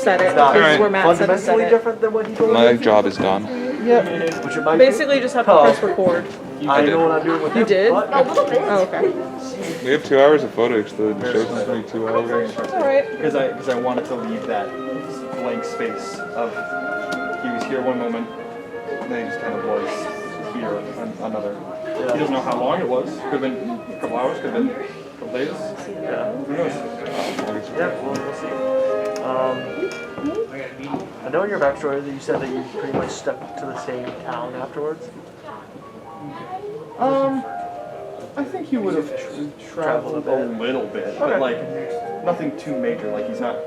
said it. not This is where Matt said to set fundamentally it. different than what he told My me. job is done. Yep. Which it might Basically, just have to press record. I know what I'm doing with You him, did? but- Oh, okay. We have 2 hours of footage. The show's not going to be 2 hours. Alright. Because I wanted to leave that blank space of he was here one moment, and then he just kind of was here another. He doesn't know how long it was. Could have been a couple hours. Could have been a couple days. Yeah. Who knows? Yeah, we'll see. I know in your backstory that you said that you pretty much stuck to the same town afterwards. I think he would have traveled a little bit, but like nothing too major. Like he's not.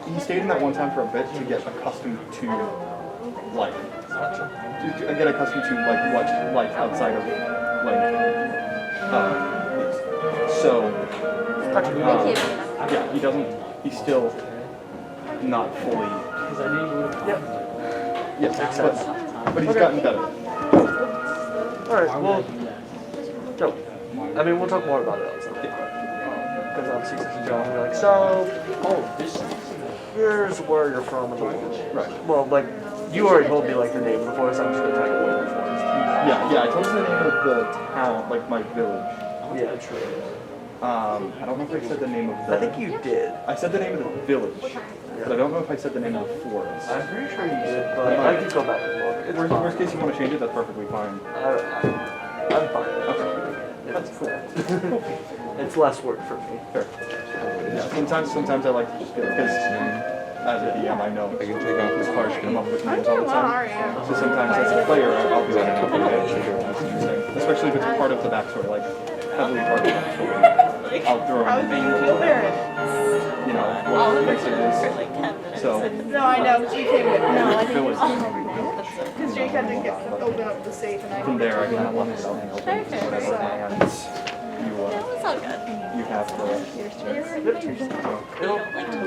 He stayed in that one town for a bit to get accustomed to life. To get accustomed to like what life outside of like. So. Yeah, he doesn't. He's still not fully. Yep. Yes, makes sense. But he's gotten better. Alright, well, so, I mean, we'll talk more about it outside. Because obviously, since you're going, you're like, so, here's where you're from in the world. Right. Well, like, you already told me, like, your name before, so I'm just going to tell you what you're from. Yeah, I told you the name of the town, like my village. Yeah, true. I don't know if I said the name of the... I think you did. I said the name of the village, but I don't know if I said the name of the forest. I'm pretty sure you did, but I can go back and look. It's Worst case you want to change it, that's perfectly fine. I'm fine. Okay. That's cool. It's less work for me. Fair. Yeah, sometimes I like to just get it, because as a DM I know I can take off it's this hard to come up with names all the Well, time. alright. So sometimes as a player I'll be like, especially if it's a part of the backstory, like heavily part of the backstory. I'll throw in the name of you know, what makes it is. So No, I know, she came with me. village. Because Jake had to open up the safe and I From there I kind of want to sell and whatever, and It's all good. you have to. It'll be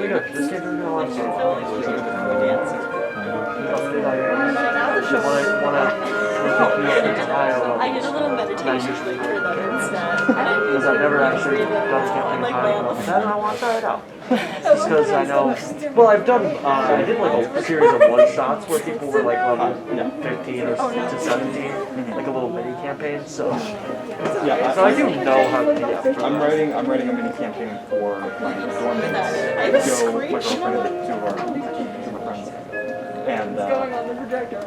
good. This game is going to last a while. I did a little meditation for them instead. Because I've never actually done a campaign time, and I want to try it out. Just because I know, well, I've done, I did like a series of one-shots where people were like level 15 or to 17, like a little mini campaign, so Yeah, I do know how to do that. I'm writing a mini campaign for my dorm mates. Joe, my girlfriend, and two of our friends. And going on the projector.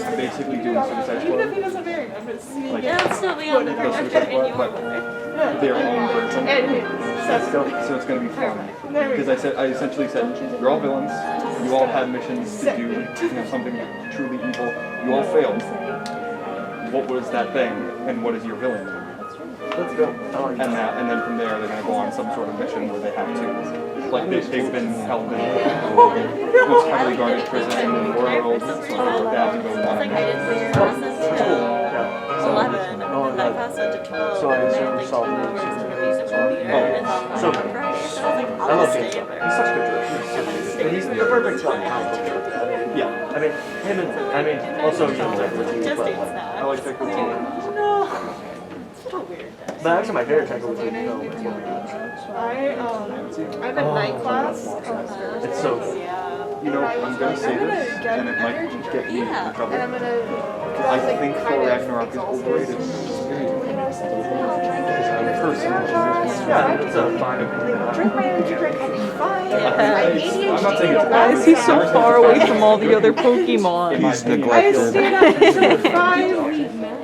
I'm basically doing Suicide Even if he Squad. doesn't marry him, it's sneaking. Like, Yeah, it's still be on the the Suicide Squad, but their own version. And So it's going to be fun. Because I essentially said, you're all villains. You all had missions to do something truly evil. You all failed. What was that thing, and what is your villain? Let's go. And then from there they're gonna go on some sort of mission where they have to, like they've been held in the most heavily guarded prison in the world, so they have to go on. Like I did for your classes, 11, and then I passed on to 12, So I and assume then like 2 Salt hours Lake of City. music will be there, and then So on Friday, so I was like, I I'll love just him. stay He's there. such a good director. He's the perfect guy. Yeah, I mean, him and, also you know, like, with you, Just but ate like, snacks. I like that. No. Such a weird day. but actually my favorite type of with you, I'm in night class. it's so good. You know, I'm gonna say this, and it might get me in trouble. And I'm gonna. I think Thor Ragnarok is overrated. Personally. Yeah, it's a fine opinion. Drink my energy drink, I'll be fine. I'm not saying it's Why is he so far away from all the other Pokemon? He's I neglected. stayed up until 5,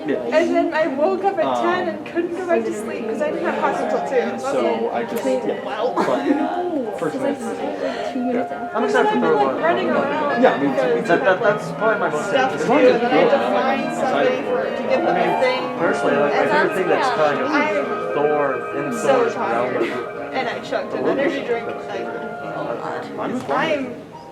and then I woke up at 10 and couldn't go back to sleep because I didn't have class until 2. So I just, but personally, I'm excited for third one. Running around. yeah, I mean, That's probably my most Stuff to favorite. do, then I had to find somebody to give them a thing. Personally, like my favorite thing that's kind of I'm Thor in so Thor's realm. tired. And I chugged an energy drink.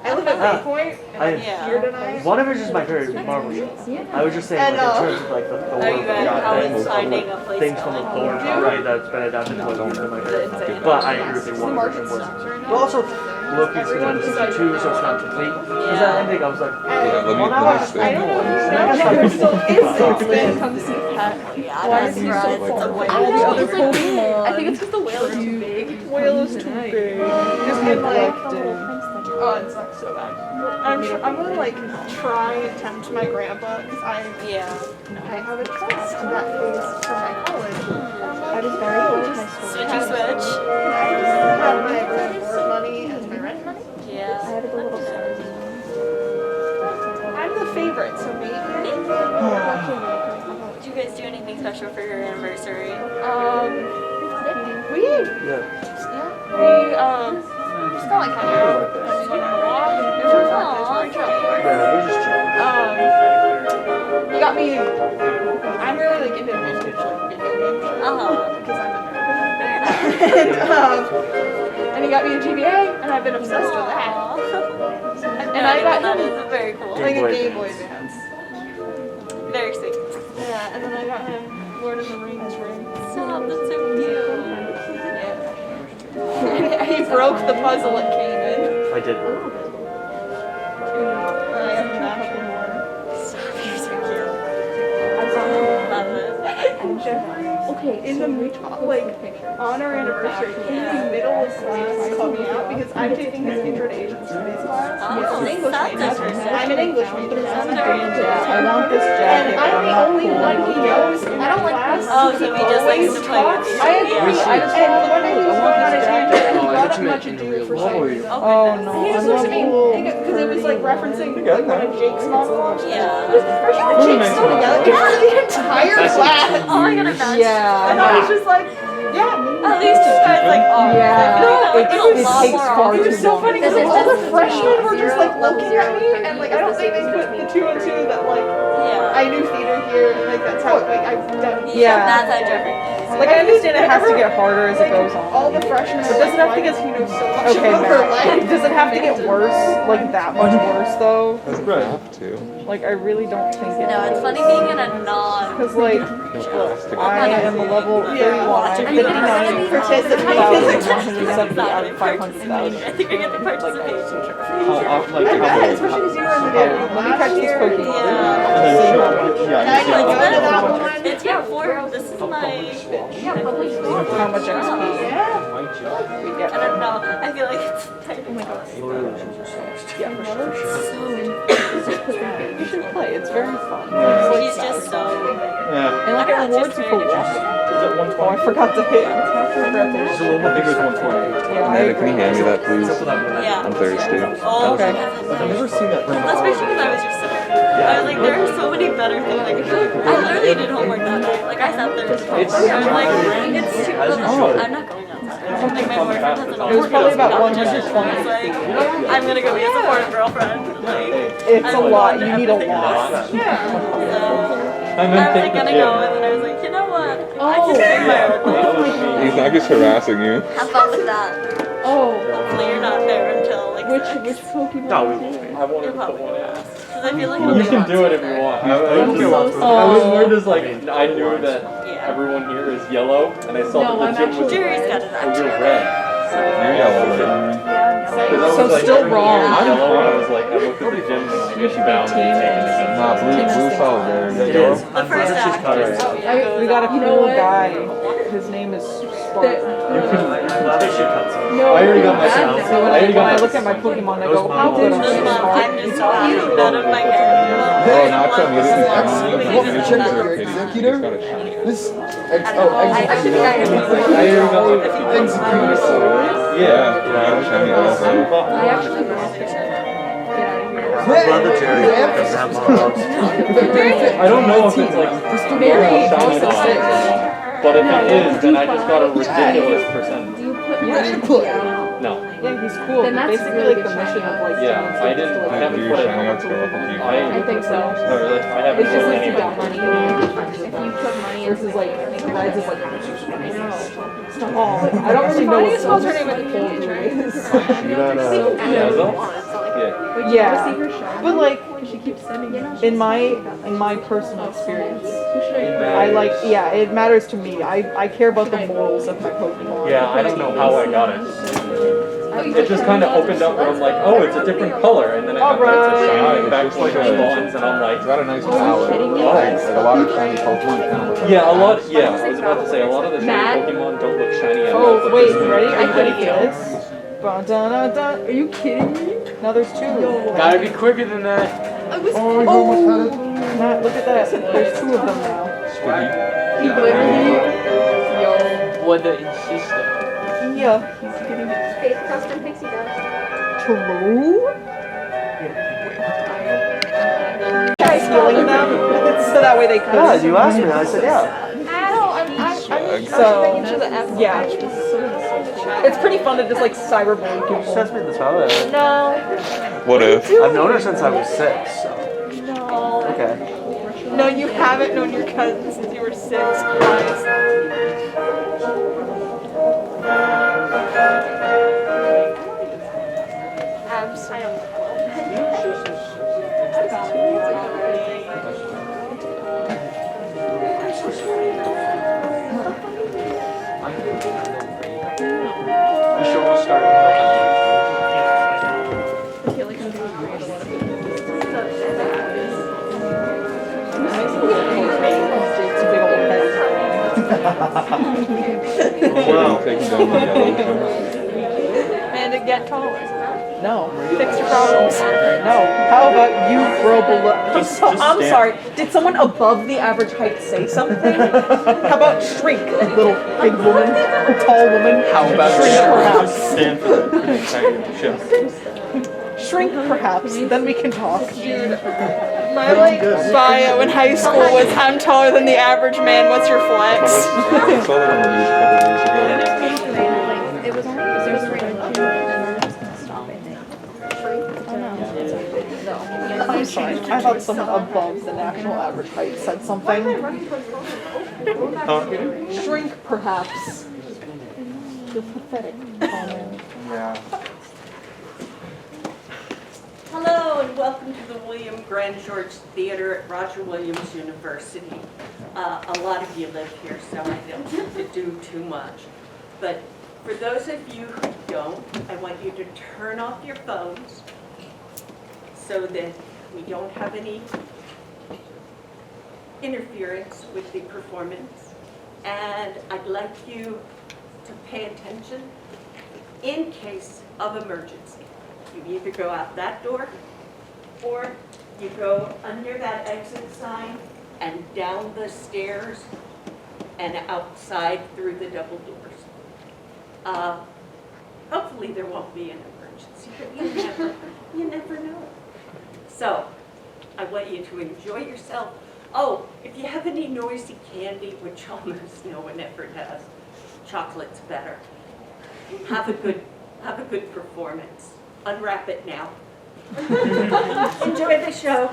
I live at Waypoint, and I'm here tonight. One of it's just my favorite Marvel show. I was just saying, like, in terms of like the Thor Are you at Howard's things, finding a place things from the Thor movie that's been adapted to a movie, my favorite. But I agree with you, one version was. But also, Loki's gonna have season 2, so it's not complete. Because that ending, I was like, Yeah, let me I don't know if there still is something. Come see Pat. Yeah, Why that's is he right. so It's a far? way All the too other big. Pokemon. I think it's because the whale is too big. Whale is too big. Just get like, Neglected. so bad. I'm gonna like try and tempt my grandpa because I have a trust in that phase for my college. I was very good in high school. Switchy switch. I just have my board money as my rent money. Yeah. I had a little stars. I'm the favorite, so maybe. Did you guys do anything special for your anniversary? We just got like hung out and we went on a walk. It was really fun. It was pretty chill. Yeah, we're just chilling. He got me. I'm really like into vintage like video games because I'm a nerd. and he got me a GBA, and I've been obsessed with that. And I got that him is very cool. like a Game Boy Advance. Very sweet. Yeah, and then I got him Lord of the Rings ring. Stop, that's so cute. Yeah. He broke the puzzle it came in. I did. You're so cute. Love it. Okay, in the like on our anniversary, in the middle of class called me out because I'm taking his Intro to Asian Studies class. Oh, He's an English that's major. interesting. I'm an English major. That's very interesting. I want this And jacket. I'm the only one he knows in that class. Oh, so he just likes to play with you. I agree. I just and one day he was going on a tangent and he brought up Much Ado for Science. Oh no. He just looked at me because it was like referencing like one of Jake's novels. Yeah. Are you and Jake still together? It was the entire class. Oh, I gotta imagine. Yeah. And I was just like, yeah. At least you guys like are. Yeah. I feel like that would It be a lot takes more far It too was so long. funny because all the freshmen were just like looking at me and like I don't think they put the two and two that like Yeah. I do theater here and like that's how like I've done. Yeah. That's how Jeffrey. Like I understand it has to get harder as it goes All on. the freshmen. But does it have to get you know so much Okay, about her Matt. life? Does it have to get worse? Like that much worse though? Doesn't Right. have to. Like I really don't think it No, it's does. funny being in a non. Because like No, it has to I get am a level 31. I have 59,170 out of 500,000. I think you're getting participation trophy. Like, Especially because you were in the game. Let me catch this Pokemon. Yeah. and then show, And I yeah, can go to that one. It's your four. This is my. How much XP we get. I don't know. I feel like it's tight. Yeah, for sure. You should play. It's very fun. He's just so. yeah. And like it rewards you for walking. Is it Oh, I 120? forgot to hit. It's a little bit bigger than 120. Yeah, I Amanda, can you agree. hand me that please? Yeah. On Thursday. Oh, Okay. I've never seen that. especially because I was your sitter. I was like, there are so many better things. Like, I literally did homework that night. Like, I sat there. I was like, it's too cold. I'm not going outside. Like, my boyfriend has an It was probably about I was 120. like, I'm gonna go be a supportive girlfriend. Like, It's a I'm lot. going to You need a everything lot. else. So, I'm I was like gonna go, and then I was like, you know what? I can bring my own life. He's not just harassing you. Have fun with that. Oh, Hopefully you're not there until like which 6. Pokemon? No, we won't be. I wanted You're to put probably one in. gonna ask. Because I feel like it'll You be can lots do it if cheaper. you want. I don't care was what's more just like, I knew that Yeah. everyone here is yellow, and I saw No, that I'm the gym was actually Jerry's got it a real out. red. You're yellow. Because I So was like, still wrong. I'm yellow, and I was like, I looked at the gym and I was bound to taking it. Nah, blue solid there. It Yellow? is. I'm glad that she's cut it. We got a cool guy. His name is Spark. I'm glad that she cuts it. No, I already got my bad sound. now. So when I look at my Pokemon, I go, how good are This they? month, I'm just talking out of my hair. Oh, not so immediately Well, coming. this He's month, got a this pity. month. He's got a shiny. Yeah, he got a shiny also. I actually want to get out of here. I'm glad that Jerry doesn't have monologues. I don't know if it's like Very shiny close to dog, six. but if it is, then I just got a ridiculous percentage. Do you put Yeah. money down? No. Yeah, he's cool. Then that's Basically really like the good mission shiny. of like Yeah, I didn't. I Do haven't your put it. shiny outs go up a few. I think so. No, really. I haven't It's just put like any you of got it. money. If you put money into Versus like rides is like. I Oh, I don't really know what Spells her Silver's name with P, right? You got Yeah. Yeah. Yeah, but like She keeps sending it. in my personal experience, I like it matters to me. I care about the morals of my Pokemon. Yeah, I don't know how I got it. It just kind of opened up where I'm like, oh, it's a different color, and then I got Alright. shiny back to like response, and I'm like, It's got a nice palette. Like a lot of shiny Pokemon kind of look like yeah, a lot. Yeah, I was about to say a lot of the shiny Matt? Pokemon don't look shiny at all. Oh but wait, this one ready? looks Are you ready really for good. this? Ba-da-da-da. Are you kidding me? Now there's two. Gotta be quicker than that. Oh, you almost had it. Matt, look at that. There's two of them now. He literally. Yo. What the insister. Yeah. Faith custom pixie dust. True? Guys stealing them so that way they could. Yeah, you asked me, and I said yeah. So, yeah. It's pretty fun to just like cyberbully She people. sends me the toilet. No. What if? I've known her since I was 6, so. No. Okay. No, you haven't known your cousin since you were 6. Guys. The show will start. It's a big old head. Wow. Taking down the yellow thing. And to get taller. No. Fix your problems. No. How about you grow below? Just I'm stand. sorry. Did someone above the average height say something? How about shrink, little big woman, tall woman? How about shrink, perhaps? Just stand for that pretty tiny chest. Shrink, perhaps. Then we can talk. My like bio in high school was I'm taller than the average man. What's your flex? I saw that on the news a couple of years ago. It was only because there was a ring and then it was gonna stop, I think. I'm sorry. I thought someone above the national average height said something. Shrink, perhaps. You're pathetic. Yeah. Hello and welcome to the William Grand George Theater at Roger Williams University. A lot of you live here, so I don't have to do too much. But for those of you who don't, I want you to turn off your phones so that we don't have any interference with the performance. And I'd like you to pay attention in case of emergency. You either go out that door or you go under that exit sign and down the stairs and outside through the double doors. Hopefully there won't be an emergency, but you never know. So I want you to enjoy yourself. Oh, if you have any noisy candy, which almost no one ever does, chocolate's better. Have a good performance. Unwrap it now. Enjoy the show.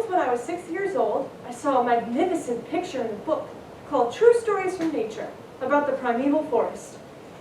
When I was 6 years old, I saw a magnificent picture in a book called True Stories from Nature about the primeval forest.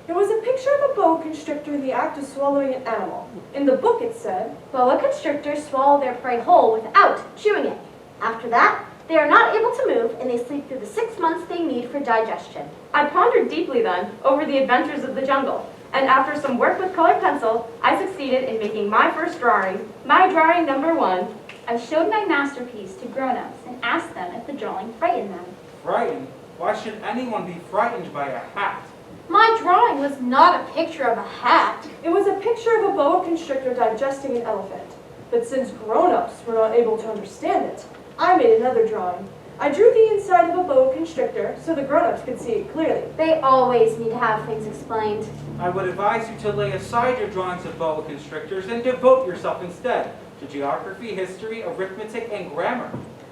It was a picture of a boa constrictor in the act of swallowing an animal. In the book it said, boa constrictors swallow their prey whole without chewing it. After that, they are not able to move and they sleep through the 6 months they need for digestion. I pondered deeply then over the adventures of the jungle, and after some work with colored pencil, I succeeded in making my first drawing, my drawing number 1. I showed my masterpiece to grown-ups and asked them if the drawing frightened them. Frightened? Why should anyone be frightened by a hat? My drawing was not a picture of a hat. It was a picture of a boa constrictor digesting an elephant. But since grown-ups were not able to understand it, I made another drawing. I drew the inside of a boa constrictor so the grown-ups could see it clearly. They always need to have things explained. I would advise you to lay aside your drawings of boa constrictors and devote yourself instead to geography, history, arithmetic, and grammar.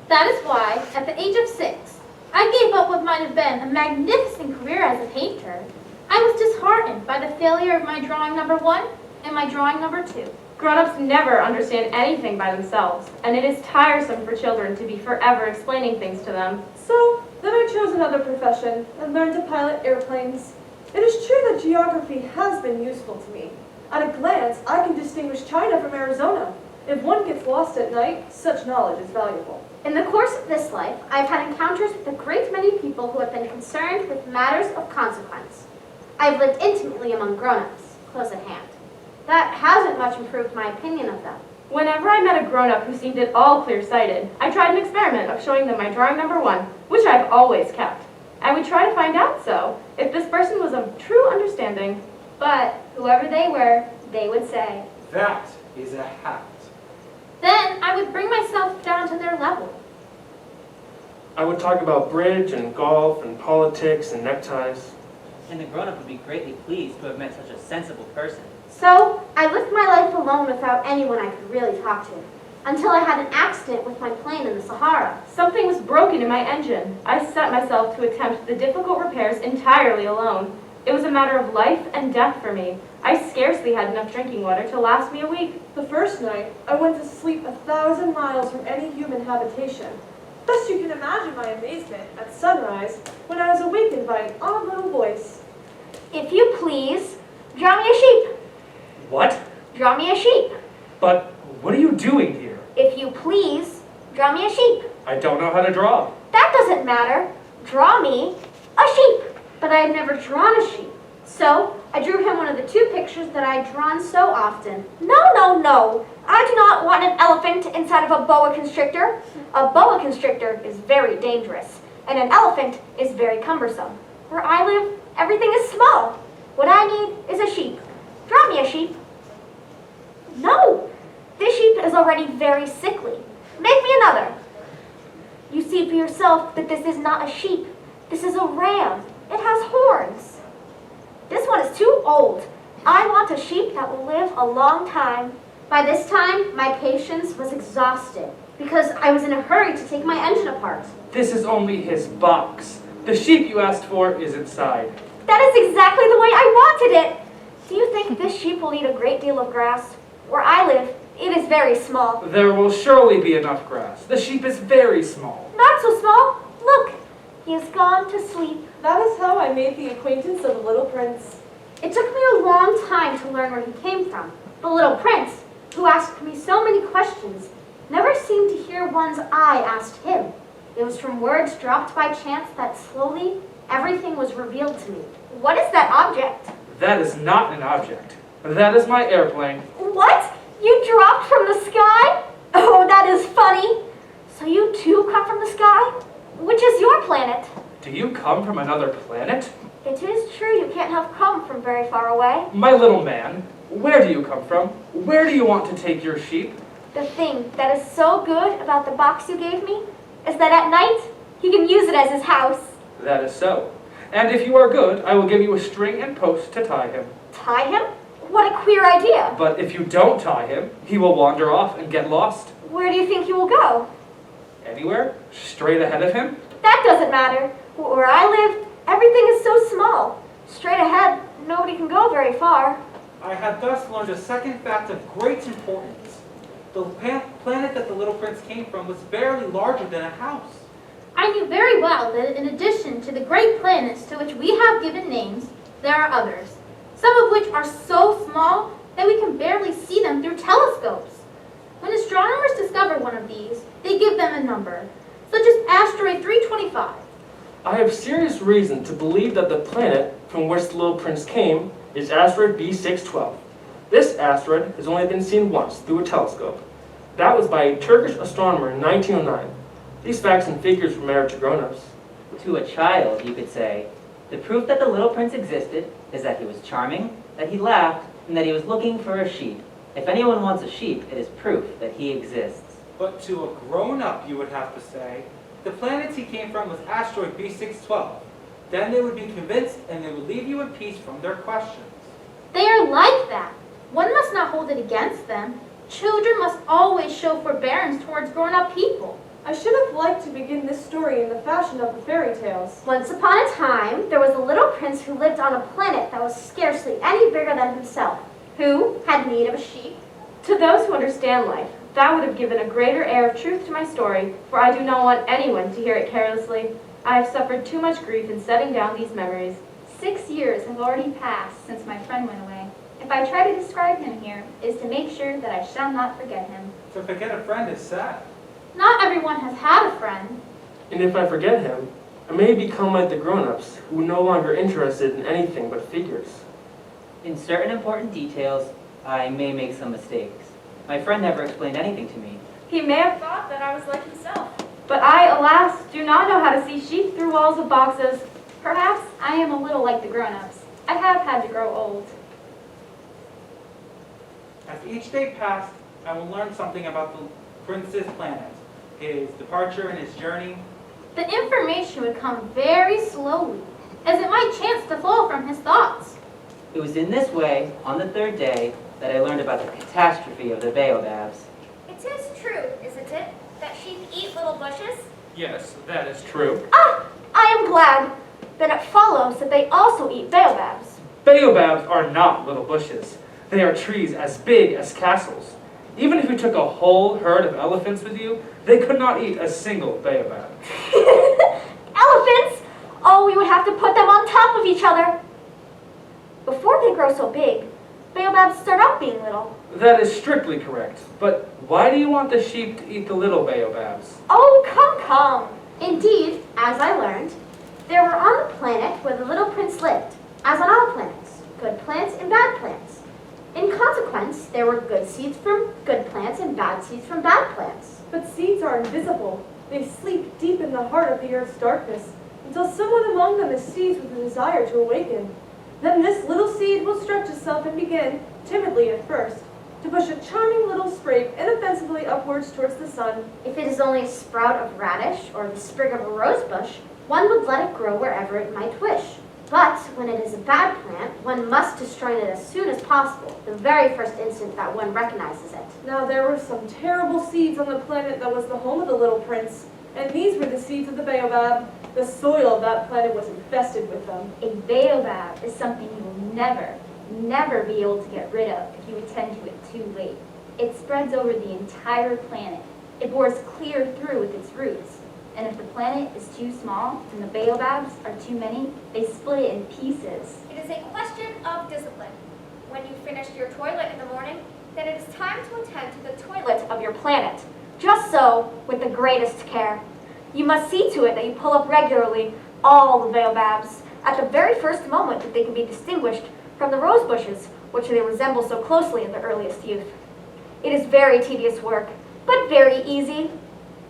That is why, at the age of 6, I gave up what might have been a magnificent career as a painter. I was disheartened by the failure of my drawing number 1 and my drawing number 2. Grown-ups never understand anything by themselves, and it is tiresome for children to be forever explaining things to them. So, then I chose another profession and learned to pilot airplanes. It is true that geography has been useful to me, At a glance, I can distinguish China from Arizona. If one gets lost at night, such knowledge is valuable. In the course of this life, I've had encounters with a great many people who have been concerned with matters of consequence. I've lived intimately among grown-ups, close at hand. That hasn't much improved my opinion of them. Whenever I met a grown-up who seemed at all clear-sighted, I tried an experiment of showing them my drawing number 1, which I've always kept. I would try to find out, if this person was of true understanding. But whoever they were, they would say, That is a hat. Then I would bring myself down to their level. I would talk about bridge and golf and politics and neckties. And the grown-up would be greatly pleased to have met such a sensible person. So I lived my life alone without anyone I could really talk to, until I had an accident with my plane in the Sahara. Something was broken in my engine. I set myself to attempt the difficult repairs entirely alone. It was a matter of life and death for me. I scarcely had enough drinking water to last me a week. The first night, I went to sleep 1,000 miles from any human habitation. Thus you can imagine my amazement at sunrise when I was awakened by an odd little voice. If you please, draw me a sheep. What? Draw me a sheep. But what are you doing here? If you please, draw me a sheep. I don't know how to draw. That doesn't matter. Draw me a sheep. But I had never drawn a sheep. So I drew him one of the 2 pictures that I had drawn so often. No, no, no. I do not want an elephant inside of a boa constrictor. A boa constrictor is very dangerous, and an elephant is very cumbersome. Where I live, everything is small. What I need is a sheep. Draw me a sheep. No, this sheep is already very sickly. Make me another. You see for yourself that this is not a sheep. This is a ram. It has horns. This one is too old. I want a sheep that will live a long time. By this time, my patience was exhausted because I was in a hurry to take my engine apart. This is only his box. The sheep you asked for is inside. That is exactly the way I wanted it. Do you think this sheep will eat a great deal of grass? Where I live, it is very small. There will surely be enough grass. The sheep is very small. Not so small. Look, he has gone to sleep. That is how I made the acquaintance of the Little Prince. It took me a long time to learn where he came from. The Little Prince, who asked me so many questions, never seemed to hear ones I asked him. It was from words dropped by chance that slowly everything was revealed to me. What is that object? That is not an object. That is my airplane. What? You dropped from the sky? Oh, that is funny. So you too come from the sky? Which is your planet? Do you come from another planet? It is true you can't have come from very far away. My little man, where do you come from? Where do you want to take your sheep? The thing that is so good about the box you gave me is that at night he can use it as his house. That is so. And if you are good, I will give you a string and post to tie him. Tie him? What a queer idea. But if you don't tie him, he will wander off and get lost. Where do you think he will go? Anywhere? Straight ahead of him? That doesn't matter. Where I live, everything is so small. Straight ahead, nobody can go very far. I had thus learned a second fact of great importance. The planet that the Little Prince came from was barely larger than a house. I knew very well that in addition to the great planets to which we have given names, there are others, some of which are so small that we can barely see them through telescopes. When astronomers discover one of these, they give them a number, such as asteroid 325. I have serious reason to believe that the planet from which the Little Prince came is asteroid B612. This asteroid has only been seen once through a telescope. That was by a Turkish astronomer in 1909. These facts and figures were married to grown-ups. To a child, you could say, the proof that the Little Prince existed is that he was charming, that he laughed, and that he was looking for a sheep. If anyone wants a sheep, it is proof that he exists. But to a grown-up, you would have to say, the planets he came from was asteroid B612. Then they would be convinced and they would leave you in peace from their questions. They are like that. One must not hold it against them. Children must always show forbearance towards grown-up people. I should have liked to begin this story in the fashion of the fairy tales. Once upon a time, there was a little prince who lived on a planet that was scarcely any bigger than himself, who had need of a sheep. To those who understand life, that would have given a greater air of truth to my story, for I do not want anyone to hear it carelessly. I have suffered too much grief in setting down these memories. 6 years have already passed since my friend went away. If I try to describe him here, is to make sure that I shall not forget him. To forget a friend is sad. Not everyone has had a friend. And if I forget him, I may become like the grown-ups, who are no longer interested in anything but figures. In certain important details, I may make some mistakes. My friend never explained anything to me. He may have thought that I was like himself. But I, alas, do not know how to see sheep through walls of boxes. Perhaps I am a little like the grown-ups. I have had to grow old. As each day passed, I will learn something about the prince's planet, his departure and his journey. The information would come very slowly, as it might chance to flow from his thoughts. It was in this way, on the third day, that I learned about the catastrophe of the baobabs. It is true, isn't it, that sheep eat little bushes? Yes, that is true. Ah, I am glad. Then it follows that they also eat baobabs. Baobabs are not little bushes. They are trees as big as castles. Even if you took a whole herd of elephants with you, they could not eat a single baobab. Elephants? Oh, we would have to put them on top of each other. Before they grow so big, baobabs start out being little. That is strictly correct. But why do you want the sheep to eat the little baobabs? Oh, come. Indeed, as I learned, there were on the planet where the little prince lived, as on all planets, good plants and bad plants. In consequence, there were good seeds from good plants and bad seeds from bad plants. But seeds are invisible. They sleep deep in the heart of the earth's darkness, until someone among them is seized with a desire to awaken. Then this little seed will stretch itself and begin, timidly at first, to push a charming little sprig inoffensively upwards towards the sun. If it is only a sprout of radish or the sprig of a rose bush, one would let it grow wherever it might wish. But when it is a bad plant, one must destroy it as soon as possible, the very first instant that one recognizes it. Now there were some terrible seeds on the planet that was the home of the little prince, and these were the seeds of the baobab. The soil of that planet was infested with them. A baobab is something you will never be able to get rid of if you attend to it too late. It spreads over the entire planet. It bores clear through with its roots. And if the planet is too small and the baobabs are too many, they split it in pieces. It is a question of discipline. When you finish your toilet in the morning, then it is time to attend to the toilet of your planet. Just so, with the greatest care. You must see to it that you pull up regularly all the baobabs at the very first moment that they can be distinguished from the rose bushes, which they resemble so closely in their earliest youth. It is very tedious work, but very easy.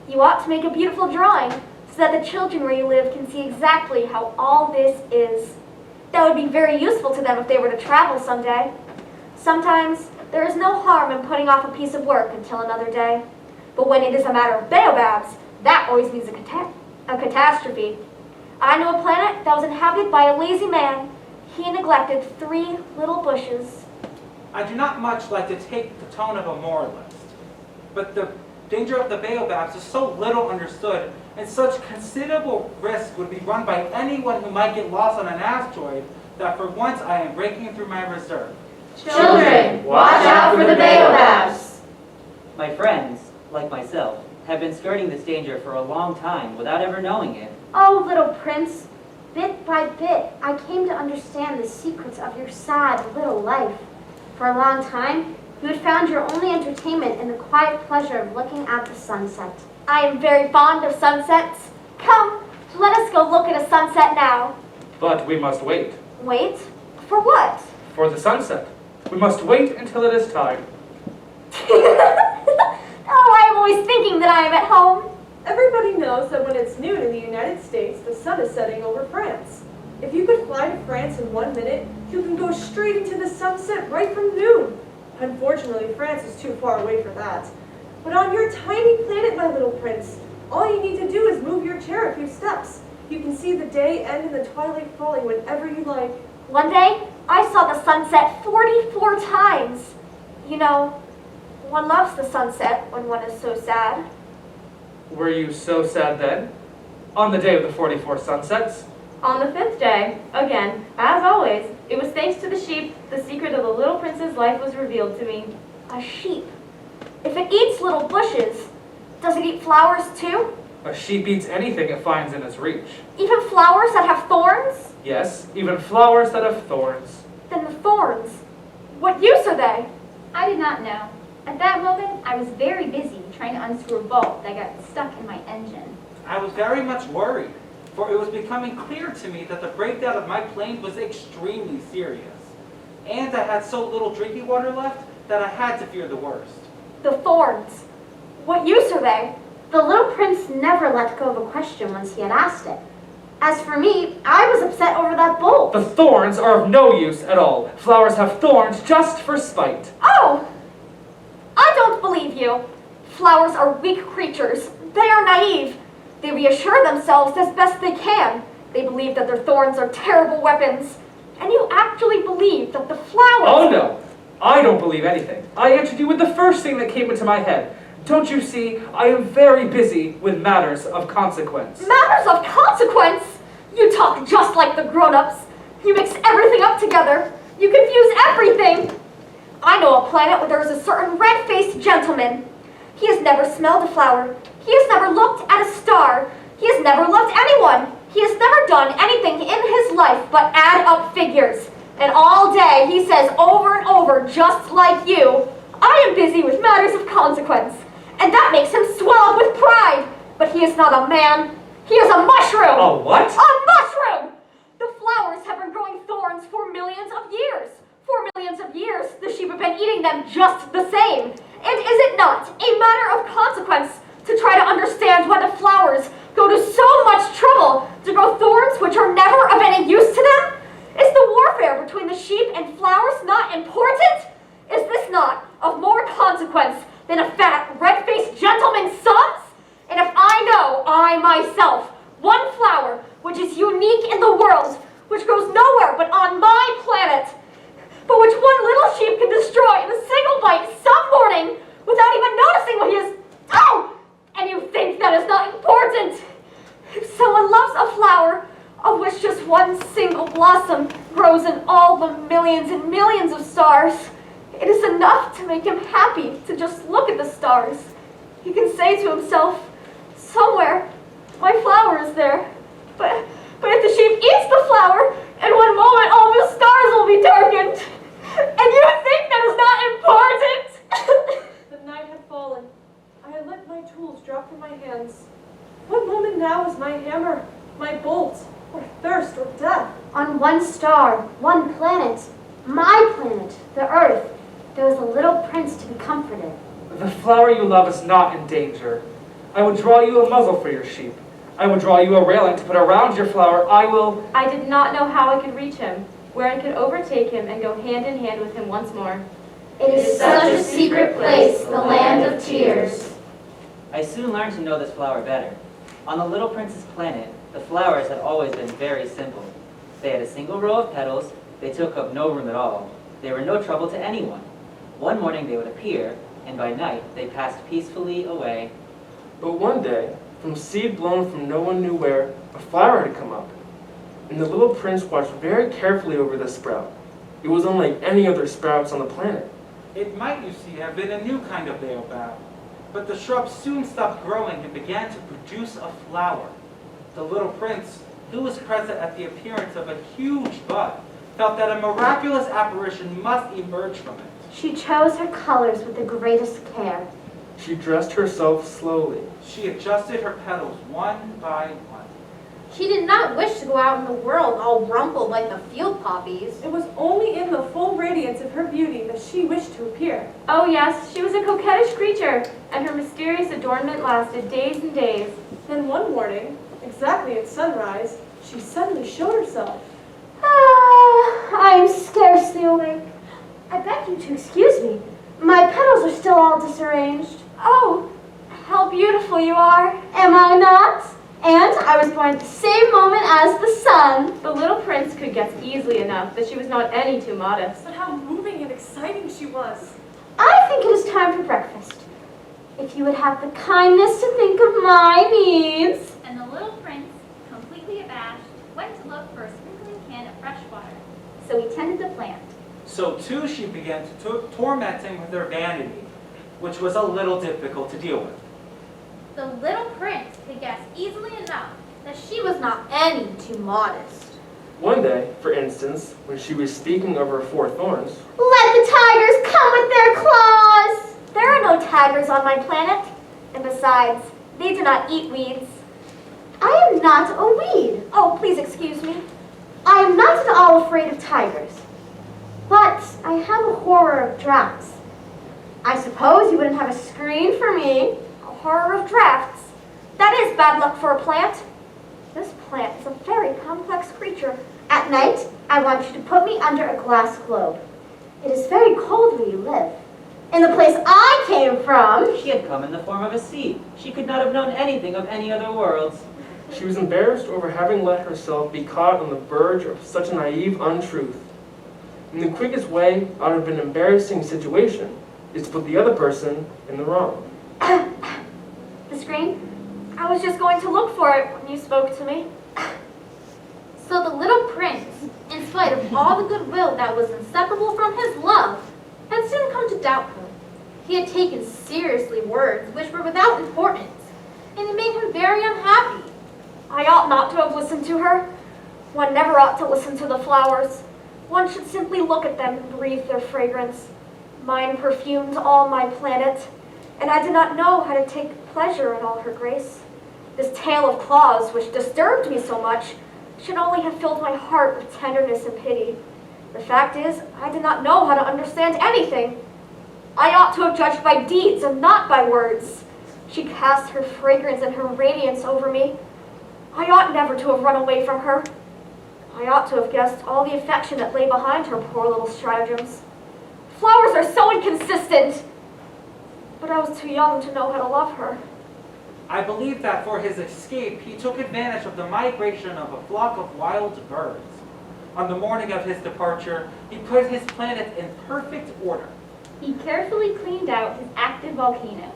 You ought to make a beautiful drawing so that the children where you live can see exactly how all this is. That would be very useful to them if they were to travel someday. Sometimes there is no harm in putting off a piece of work until another day. But when it is a matter of baobabs, that always means a catastrophe. I know a planet that was inhabited by a lazy man. He neglected 3 little bushes. I do not much like to take the tone of a moralist, but the danger of the baobabs is so little understood, and such considerable risk would be run by anyone who might get lost on an asteroid, that for once I am breaking through my reserve. Children, watch out for the baobabs. My friends, like myself, have been skirting this danger for a long time without ever knowing it. Oh, little prince, bit by bit, I came to understand the secrets of your sad little life. For a long time, you had found your only entertainment in the quiet pleasure of looking at the sunset. I am very fond of sunsets. Come, let us go look at a sunset now. But we must wait. Wait? For what? For the sunset. We must wait until it is time. Oh, I am always thinking that I am at home. Everybody knows that when it's noon in the United States, the sun is setting over France. If you could fly to France in 1 minute, you can go straight into the sunset right from noon. Unfortunately, France is too far away for that. But on your tiny planet, my little prince, all you need to do is move your chair a few steps. You can see the day end and the twilight falling whenever you like. One day, I saw the sunset 44 times. You know, one loves the sunset when one is so sad. Were you so sad then? On the day of the 44 sunsets? On the 5th day, again, as always, it was thanks to the sheep, the secret of the little prince's life was revealed to me. A sheep. If it eats little bushes, does it eat flowers too? A sheep eats anything it finds in its reach. Even flowers that have thorns? Yes, even flowers that have thorns. Then the thorns, What use are they? I did not know. At that moment, I was very busy trying to unscrew a bolt that got stuck in my engine. I was very much worried, for it was becoming clear to me that the breakdown of my plane was extremely serious. And I had so little drinking water left that I had to fear the worst. The thorns. What use are they? The little prince never let go of a question once he had asked it. As for me, I was upset over that bolt. The thorns are of no use at all. Flowers have thorns just for spite. Oh! I don't believe you. Flowers are weak creatures. They are naive. They reassure themselves as best they can. They believe that their thorns are terrible weapons. And you actually believe that the flowers... Oh no, I don't believe anything. I answered you with the first thing that came into my head. Don't you see, I am very busy with matters of consequence. Matters of consequence? You talk just like the grown-ups. You mix everything up together. You confuse everything. I know a planet where there is a certain red-faced gentleman. He has never smelled a flower. He has never looked at a star. He has never loved anyone. He has never done anything in his life but add up figures. And all day he says over and over, just like you, I am busy with matters of consequence. And that makes him swell up with pride. But he is not a man. He is a mushroom. A what? A mushroom! The flowers have been growing thorns for millions of years. For millions of years, the sheep have been eating them just the same. And is it not a matter of consequence to try to understand why the flowers go to so much trouble to grow thorns which are never of any use to them? Is the warfare between the sheep and flowers not important? Is this not of more consequence than a fat, red-faced gentleman's sons? And if I myself, one flower which is unique in the world, which grows nowhere but on my planet, but which one little sheep can destroy in a single bite some morning without even noticing what he is... Oh! And you think that is not important? If someone loves a flower, of which just one single blossom grows in all the millions and millions of stars, it is enough to make him happy to just look at the stars. He can say to himself, somewhere, my flower is there. But if the sheep eats the flower, in one moment all the stars will be darkened. And you think that is not important? The night had fallen. I had let my tools drop from my hands. What moment now is my hammer, my bolt, or thirst, or death? On one star, one planet, my planet, the Earth, there was a little prince to be comforted. The flower you love is not in danger. I will draw you a muzzle for your sheep. I will draw you a railing to put around your flower. I did not know how I could reach him, where I could overtake him and go hand in hand with him once more. It is such a secret place, the land of tears. I soon learned to know this flower better. On the Little Prince's planet, the flowers had always been very simple. They had a single row of petals, they took up no room at all. They were no trouble to anyone. One morning they would appear, and by night they passed peacefully away. But one day, from seed blown from no one knew where, a flower had come up. And the little prince watched very carefully over the sprout. It was unlike any other sprouts on the planet. It might, you see, have been a new kind of baobab. But the shrub soon stopped growing and began to produce a flower. The little prince, who was present at the appearance of a huge bud, felt that a miraculous apparition must emerge from it. She chose her colors with the greatest care. She dressed herself slowly. She adjusted her petals one by one. She did not wish to go out in the world all rumpled like the field poppies. It was only in the full radiance of her beauty that she wished to appear. Oh yes, she was a coquettish creature, and her mysterious adornment lasted days and days. Then one morning, exactly at sunrise, she suddenly showed herself. I am scarcely awake. I beg you to excuse me. My petals are still all disarranged. Oh, how beautiful you are. Am I not? And I was born at the same moment as the sun. The little prince could guess easily enough that she was not any too modest. But how moving and exciting she was. I think it is time for breakfast. If you would have the kindness to think of my needs. And the little prince, completely abashed, went to look for a sprinkling can of fresh water. So he tended the plant. So too she began to torment him with her vanity, which was a little difficult to deal with. The little prince could guess easily enough that She was not any too modest. One day, for instance, when she was speaking of her 4 thorns, Let the tigers come with their claws! There are no tigers on my planet. And besides, they do not eat weeds. I am not a weed. Oh, please excuse me. I am not at all afraid of tigers. But I have a horror of drafts. I suppose you wouldn't have a screen for me. A horror of drafts. That is bad luck for a plant. This plant is a very complex creature. At night, I want you to put me under a glass globe. It is very cold where you live. In the place I came from... She had come in the form of a seed. She could not have known anything of any other worlds. she was embarrassed over having let herself be caught on the verge of such a naive untruth. And the quickest way out of an embarrassing situation is to put the other person in the wrong. The screen? I was just going to look for it when you spoke to me. So the little prince, in spite of all the goodwill that was inseparable from his love, had soon come to doubt her. He had taken seriously words which were without importance, and it made him very unhappy. I ought not to have listened to her. One never ought to listen to the flowers. One should simply look at them and breathe their fragrance. Mine perfumed all my planet, and I did not know how to take pleasure in all her grace. This tale of claws, which disturbed me so much, should only have filled my heart with tenderness and pity. The fact is, I did not know how to understand anything. I ought to have judged by deeds and not by words. She cast her fragrance and her radiance over me. I ought never to have run away from her. I ought to have guessed all the affection that lay behind her poor little stratagems. Flowers are so inconsistent. But I was too young to know how to love her. I believe that for his escape, he took advantage of the migration of a flock of wild birds. On the morning of his departure, he put his planet in perfect order. He carefully cleaned out his active volcanoes.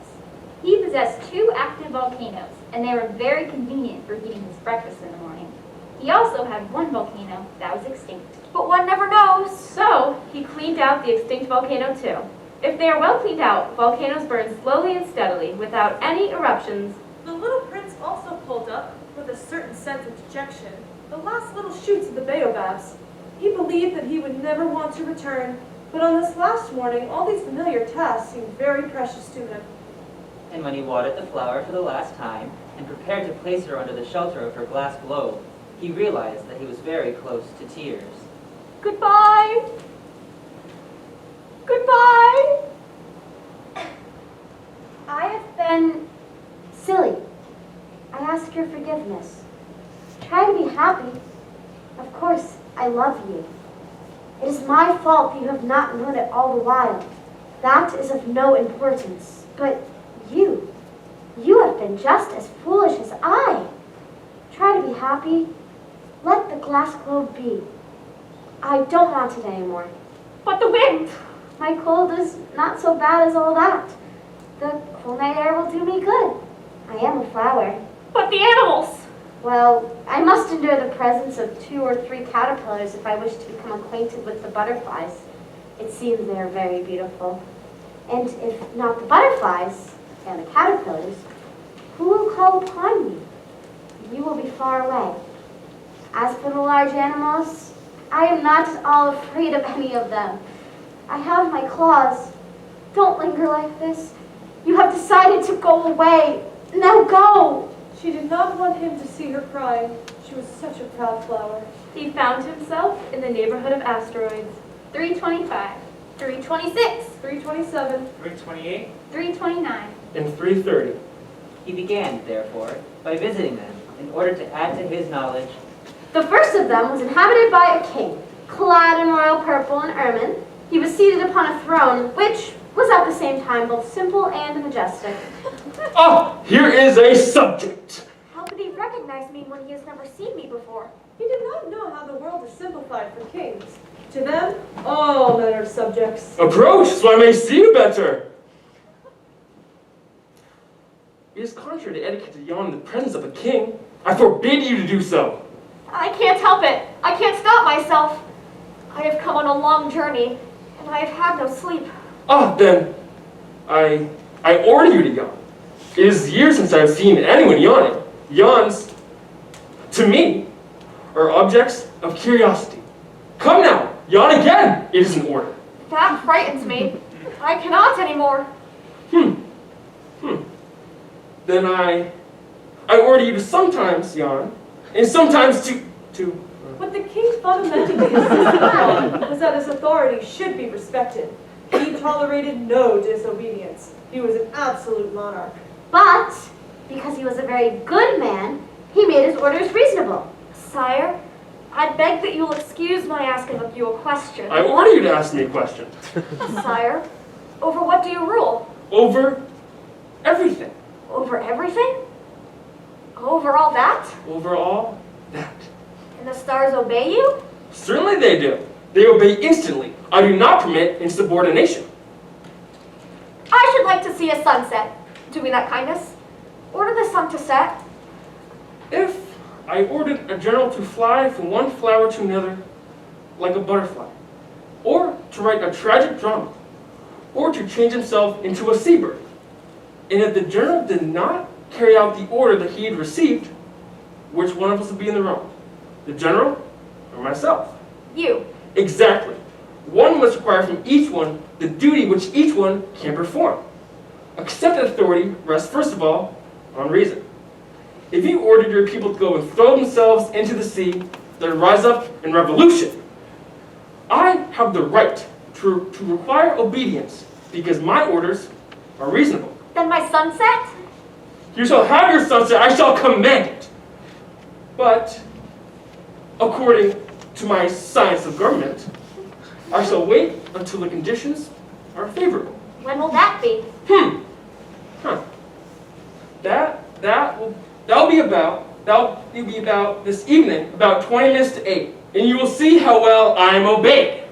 He possessed 2 active volcanoes, and they were very convenient for heating his breakfast in the morning. He also had 1 volcano that was extinct. But one never knows. So, he cleaned out the extinct volcano too. If they are well cleaned out, volcanoes burn slowly and steadily, without any eruptions. The little prince also pulled up, with a certain sense of dejection, the last little shoots of the baobabs. He believed that he would never want to return, but on this last morning, all these familiar tasks seemed very precious to him. And when he watered the flower for the last time, and prepared to place her under the shelter of her glass globe, he realized that he was very close to tears. Goodbye. Goodbye. I have been silly. I ask your forgiveness. Try to be happy. Of course, I love you. It is my fault you have not known it all the while. That is of no importance. But you have been just as foolish as I. Try to be happy. Let the glass globe be. I don't want it anymore. But the wind! My cold is not so bad as all that. The cool night air will do me good. I am a flower. But the animals! Well, I must endure the presence of 2 or 3 caterpillars if I wish to become acquainted with the butterflies. It seems they are very beautiful. And if not the butterflies and the caterpillars, who will call upon me? You will be far away. As for the large animals, I am not at all afraid of any of them. I have my claws. Don't linger like this. You have decided to go away. Now go! She did not want him to see her crying. She was such a proud flower. He found himself in the neighborhood of asteroids. 325, 326, 327, 328. 329. In 330, He began, therefore, by visiting them in order to add to his knowledge. The first of them was inhabited by a king, clad in royal purple and ermine. He was seated upon a throne, which was at the same time both simple and majestic. Ah, here is a subject. How could he recognize me when he has never seen me before? He did not know how the world is simplified for kings. To them, all men are subjects. Approach, so I may see you better. It is contrary to etiquette to yawn in the presence of a king. I forbid you to do so. I can't help it. I can't stop myself. I have come on a long journey, and I have had no sleep. Ah, then, I order you to yawn. It is years since I have seen anyone yawning. Yawns, to me, are objects of curiosity. Come now, yawn again! It is an order. That frightens me. I cannot anymore. Then I order you to sometimes yawn, and sometimes to What the king fundamentally insisted on was that his authority should be respected. He tolerated no disobedience. He was an absolute monarch. But, because he was a very good man, he made his orders reasonable. Sire, I beg that you will excuse my asking of you a question. I order you to ask me a question. Sire, over what do you rule? Over everything. Over everything? Over all that? Over all that. And the stars obey you? Certainly they do. They obey instantly. I do not permit insubordination. I should like to see a sunset. Do me that kindness. Order the sun to set. If I ordered a general to fly from one flower to another like a butterfly, or to write a tragic drama, or to change himself into a seabird, and if the general did not carry out the order that he had received, which one of us would be in the wrong? The general or myself? You. Exactly. One must require from each one the duty which each one can perform. Accepted authority rests first of all on reason. If you ordered your people to go and throw themselves into the sea, they'd rise up in revolution. I have the right to require obedience because my orders are reasonable. Then my sunset? You shall have your sunset, I shall command it. But, according to my science of government, I shall wait until the conditions are favorable. When will that be? That'll be about this evening, about 20 minutes to 8, and you will see how well I am obeyed.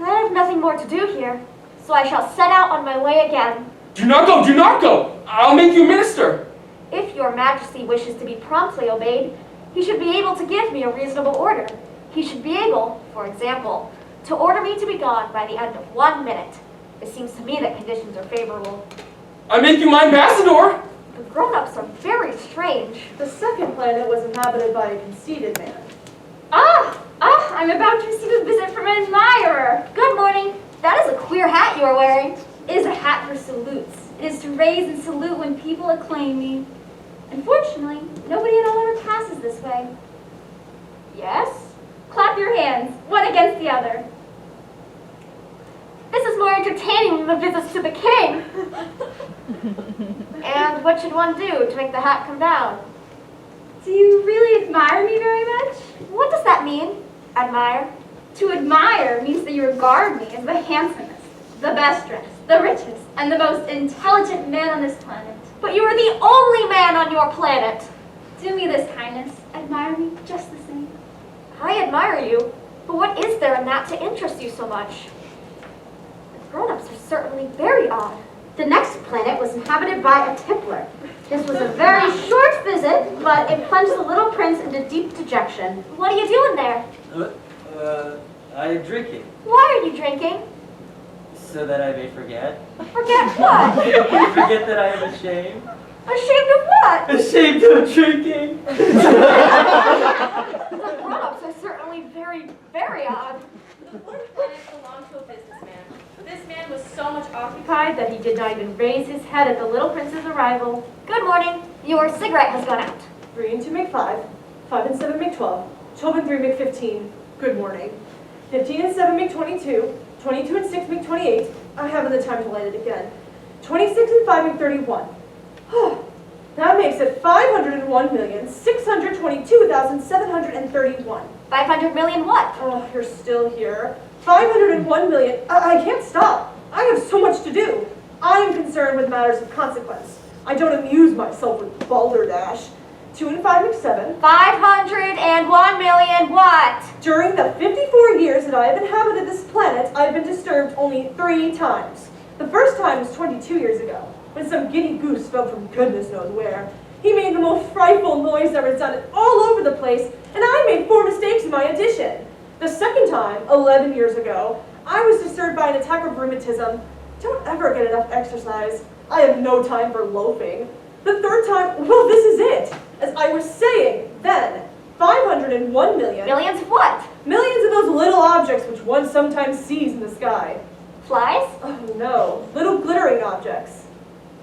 I have nothing more to do here, so I shall set out on my way again. Do not go, do not go! I'll make you minister. If your majesty wishes to be promptly obeyed, he should be able to give me a reasonable order. He should be able, for example, to order me to be gone by the end of 1 minute. It seems to me that conditions are favorable. I make you my ambassador. The grown-ups are very strange. The second planet was inhabited by a conceited man. I'm about to receive a visit from an admirer. Good morning. That is a queer hat you are wearing. It is a hat for salutes. It is to raise and salute when people acclaim me. Unfortunately, nobody at all ever passes this way. Yes? Clap your hands, one against the other. This is more entertaining than the visits to the king. And what should one do to make the hat come down? Do you really admire me very much? What does that mean, admire? To admire means that you regard me as the handsomest, the best dressed, the richest, and the most intelligent man on this planet. But you are the only man on your planet. Do me this kindness. Admire me just the same. I admire you, but what is there in that to interest you so much? The grown-ups are certainly very odd. The next planet was inhabited by a tippler. This was a very short visit, but it plunged the little prince into deep dejection. What are you doing there? I'm drinking, Why are you drinking? so that I may forget. Forget what? Forget that I am ashamed. Ashamed of what? Ashamed of drinking. The grown-ups are certainly very, very odd. The fourth planet belonged to a businessman. This man was so much occupied that he did not even raise his head at the little prince's arrival. Good morning. Your cigarette has gone out. 3 and 2 make 5. 5 and 7 make 12. 12 and 3 make 15. Good morning. 15 and 7 make 22. 22 and 6 make 28. I haven't the time to light it again. 26 and 5 make 31. That makes it 501,622,731. 500 million what? Oh, you're still here. 501 million. I can't stop. I have so much to do. I am concerned with matters of consequence. I don't amuse myself with balderdash. 2 and 5 make 7. 501 million what? During the 54 years that I have inhabited this planet, I have been disturbed only 3 times. The first time was 22 years ago, when some giddy goose fell from goodness knows where. He made the most frightful noise that resounded all over the place, and I made 4 mistakes in my addition. The second time, 11 years ago, I was disturbed by an attack of rheumatism. Don't ever get enough exercise. I have no time for loafing. The third time, well, this is it. As I was saying then, 501 million. Millions of what? Millions of those little objects which one sometimes sees in the sky. Flies? Oh no, little glittering objects.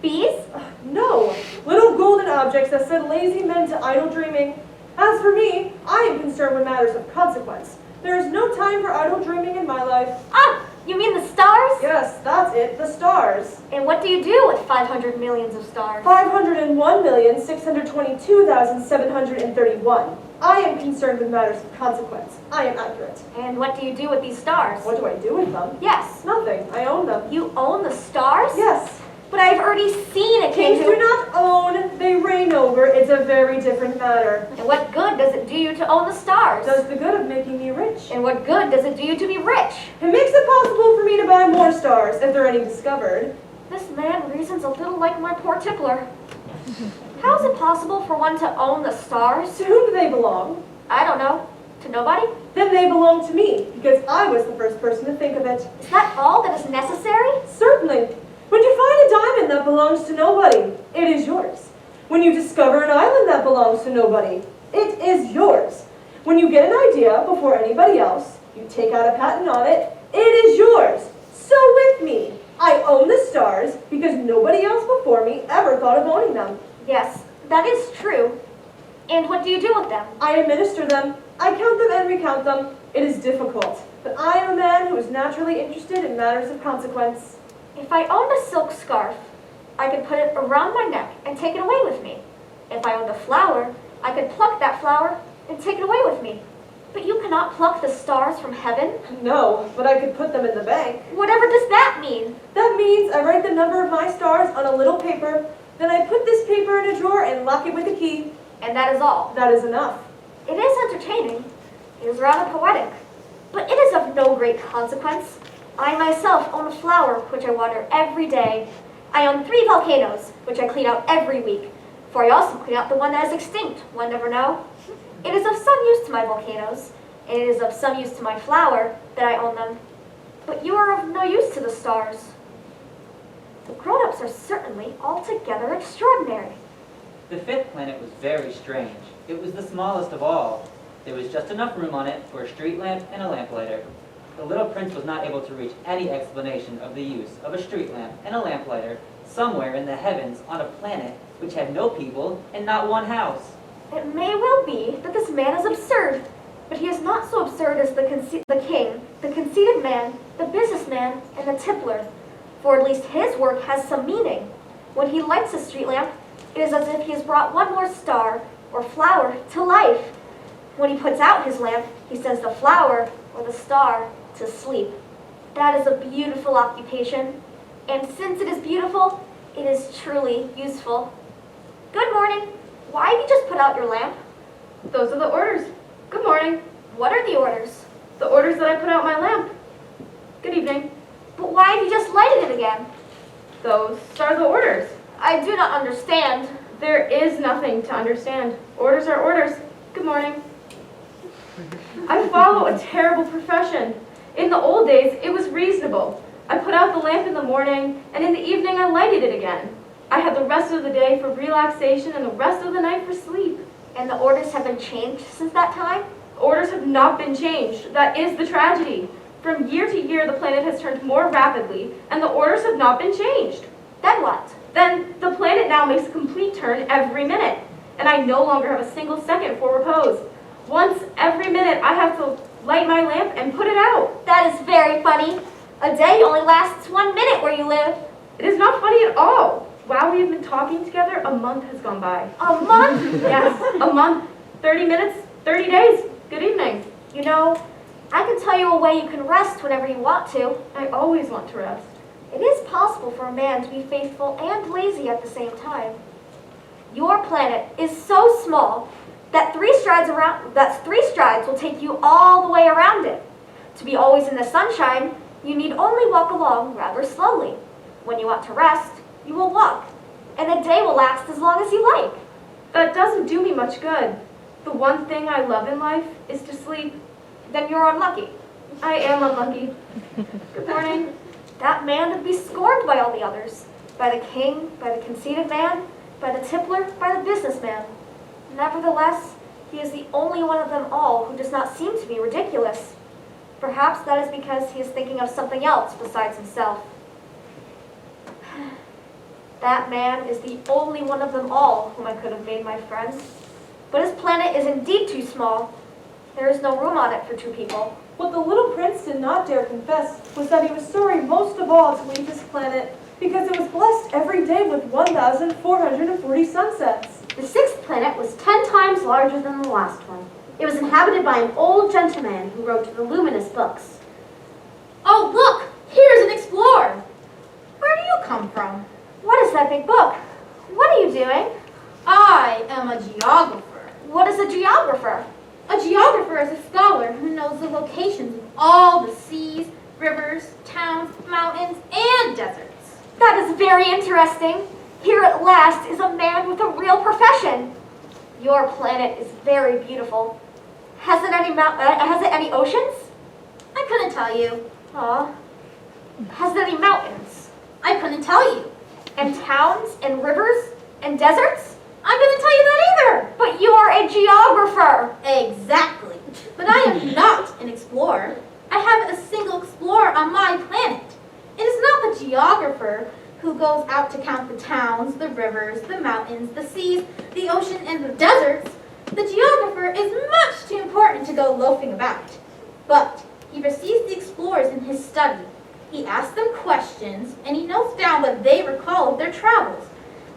Bees? No, little golden objects that set lazy men to idle dreaming. As for me, I am concerned with matters of consequence. There is no time for idle dreaming in my life. Ah, you mean the stars? Yes, that's it, the stars. And what do you do with 500 millions of stars? 501,622,731. I am concerned with matters of consequence. I am accurate. And what do you do with these stars? What do I do with them? Yes. Nothing. I own them. You own the stars? Yes. But I've already seen a king Kings do not own, they reign over. It's a very different matter. And what good does it do you to own the stars? Does the good of making me rich. And what good does it do you to be rich? It makes it possible for me to buy more stars, if there are any discovered. This man reasons a little like my poor tippler. How is it possible for one to own the stars? To whom do they belong? I don't know. To nobody? Then they belong to me, because I was the first person to think of it. Is that all that is necessary? Certainly. When you find a diamond that belongs to nobody, it is yours. When you discover an island that belongs to nobody, it is yours. When you get an idea before anybody else, you take out a patent on it, it is yours. So with me, I own the stars because nobody else before me ever thought of owning them. Yes, that is true. And what do you do with them? I administer them. I count them and recount them. It is difficult, but I am a man who is naturally interested in matters of consequence. If I owned a silk scarf, I could put it around my neck and take it away with me. If I owned a flower, I could pluck that flower and take it away with me. But you cannot pluck the stars from heaven. No, but I could put them in the bank. Whatever does that mean? That means I write the number of my stars on a little paper, then I put this paper in a drawer and lock it with a key. And that is all. That is enough. It is entertaining. It is rather poetic. But it is of no great consequence. I myself own a flower which I water every day. I own 3 volcanoes, which I clean out every week. For I also clean out the one that is extinct. One never know. It is of some use to my volcanoes, and it is of some use to my flower that I own them. But you are of no use to the stars. The grown-ups are certainly altogether extraordinary. The 5th planet was very strange. It was the smallest of all. There was just enough room on it for a street lamp and a lamplighter. The little prince was not able to reach any explanation of the use of a street lamp and a lamplighter somewhere in the heavens on a planet which had no people and not one house. It may well be that this man is absurd, but he is not so absurd as the king, the conceited man, the businessman, and the tippler, for at least his work has some meaning. When he lights a street lamp, it is as if he has brought one more star or flower to life. When he puts out his lamp, he sends the flower or the star to sleep. That is a beautiful occupation, and since it is beautiful, it is truly useful. Good morning. Why have you just put out your lamp? Those are the orders. Good morning. What are the orders? The orders that I put out my lamp. Good evening. But why have you just lighted it again? Those are the orders. I do not understand. There is nothing to understand. Orders are orders. Good morning. I follow a terrible profession. In the old days, it was reasonable. I put out the lamp in the morning, and in the evening I lighted it again. I had the rest of the day for relaxation and the rest of the night for sleep. And the orders have been changed since that time? Orders have not been changed. That is the tragedy. From year to year, the planet has turned more rapidly, and the orders have not been changed. Then what? Then the planet now makes a complete turn every minute, and I no longer have a single second for repose. Once every minute, I have to light my lamp and put it out. That is very funny. A day only lasts 1 minute where you live. It is not funny at all. While we have been talking together, a month has gone by. A month? Yes, a month, 30 minutes, 30 days. Good evening. You know, I can tell you a way you can rest whenever you want to. I always want to rest. It is possible for a man to be faithful and lazy at the same time. Your planet is so small that 3 strides will take you all the way around it. To be always in the sunshine, you need only walk along rather slowly. When you want to rest, you will walk, and a day will last as long as you like. That doesn't do me much good. The one thing I love in life is to sleep. Then you're unlucky. I am unlucky. Good morning. That man would be scorned by all the others, by the king, by the conceited man, by the tippler, by the businessman. Nevertheless, He is the only one of them all who does not seem to be ridiculous. Perhaps that is because he is thinking of something else besides himself. That man is the only one of them all whom I could have made my friend. But his planet is indeed too small. There is no room on it for two people. What the little prince did not dare confess was that he was sorry most of all to leave his planet because it was blessed every day with 1,440 sunsets. The sixth planet was 10 times larger than the last one. It was inhabited by an old gentleman who wrote the luminous books. Oh, look! Here's an explorer! Where do you come from? What is that big book? What are you doing? I am a geographer. What is a geographer? A geographer is a scholar who knows the locations of all the seas, rivers, towns, mountains, and deserts. That is very interesting. Here at last is a man with a real profession. Your planet is very beautiful. Has it any oceans? I couldn't tell you. Aw. Has it any mountains? I couldn't tell you. And towns and rivers and deserts? I couldn't tell you that either. But you are a geographer. Exactly. But I am not an explorer. I haven't a single explorer on my planet. It is not the geographer who goes out to count the towns, the rivers, the mountains, the seas, the ocean, and the deserts. The geographer is much too important to go loafing about. But he receives the explorers in his study. He asks them questions, and he notes down what they recall of their travels.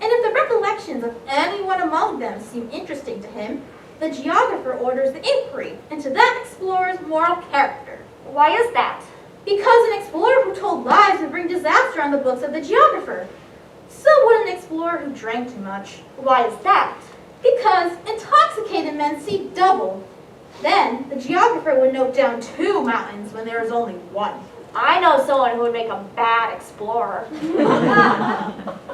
And if the recollections of anyone among them seem interesting to him, the geographer orders the inquiry into that explorer's moral character. Why is that? Because an explorer who told lies would bring disaster on the books of the geographer. So would an explorer who drank too much. Why is that? Because intoxicated men see double. Then the geographer would note down 2 mountains when there is only 1. I know someone who would make a bad explorer.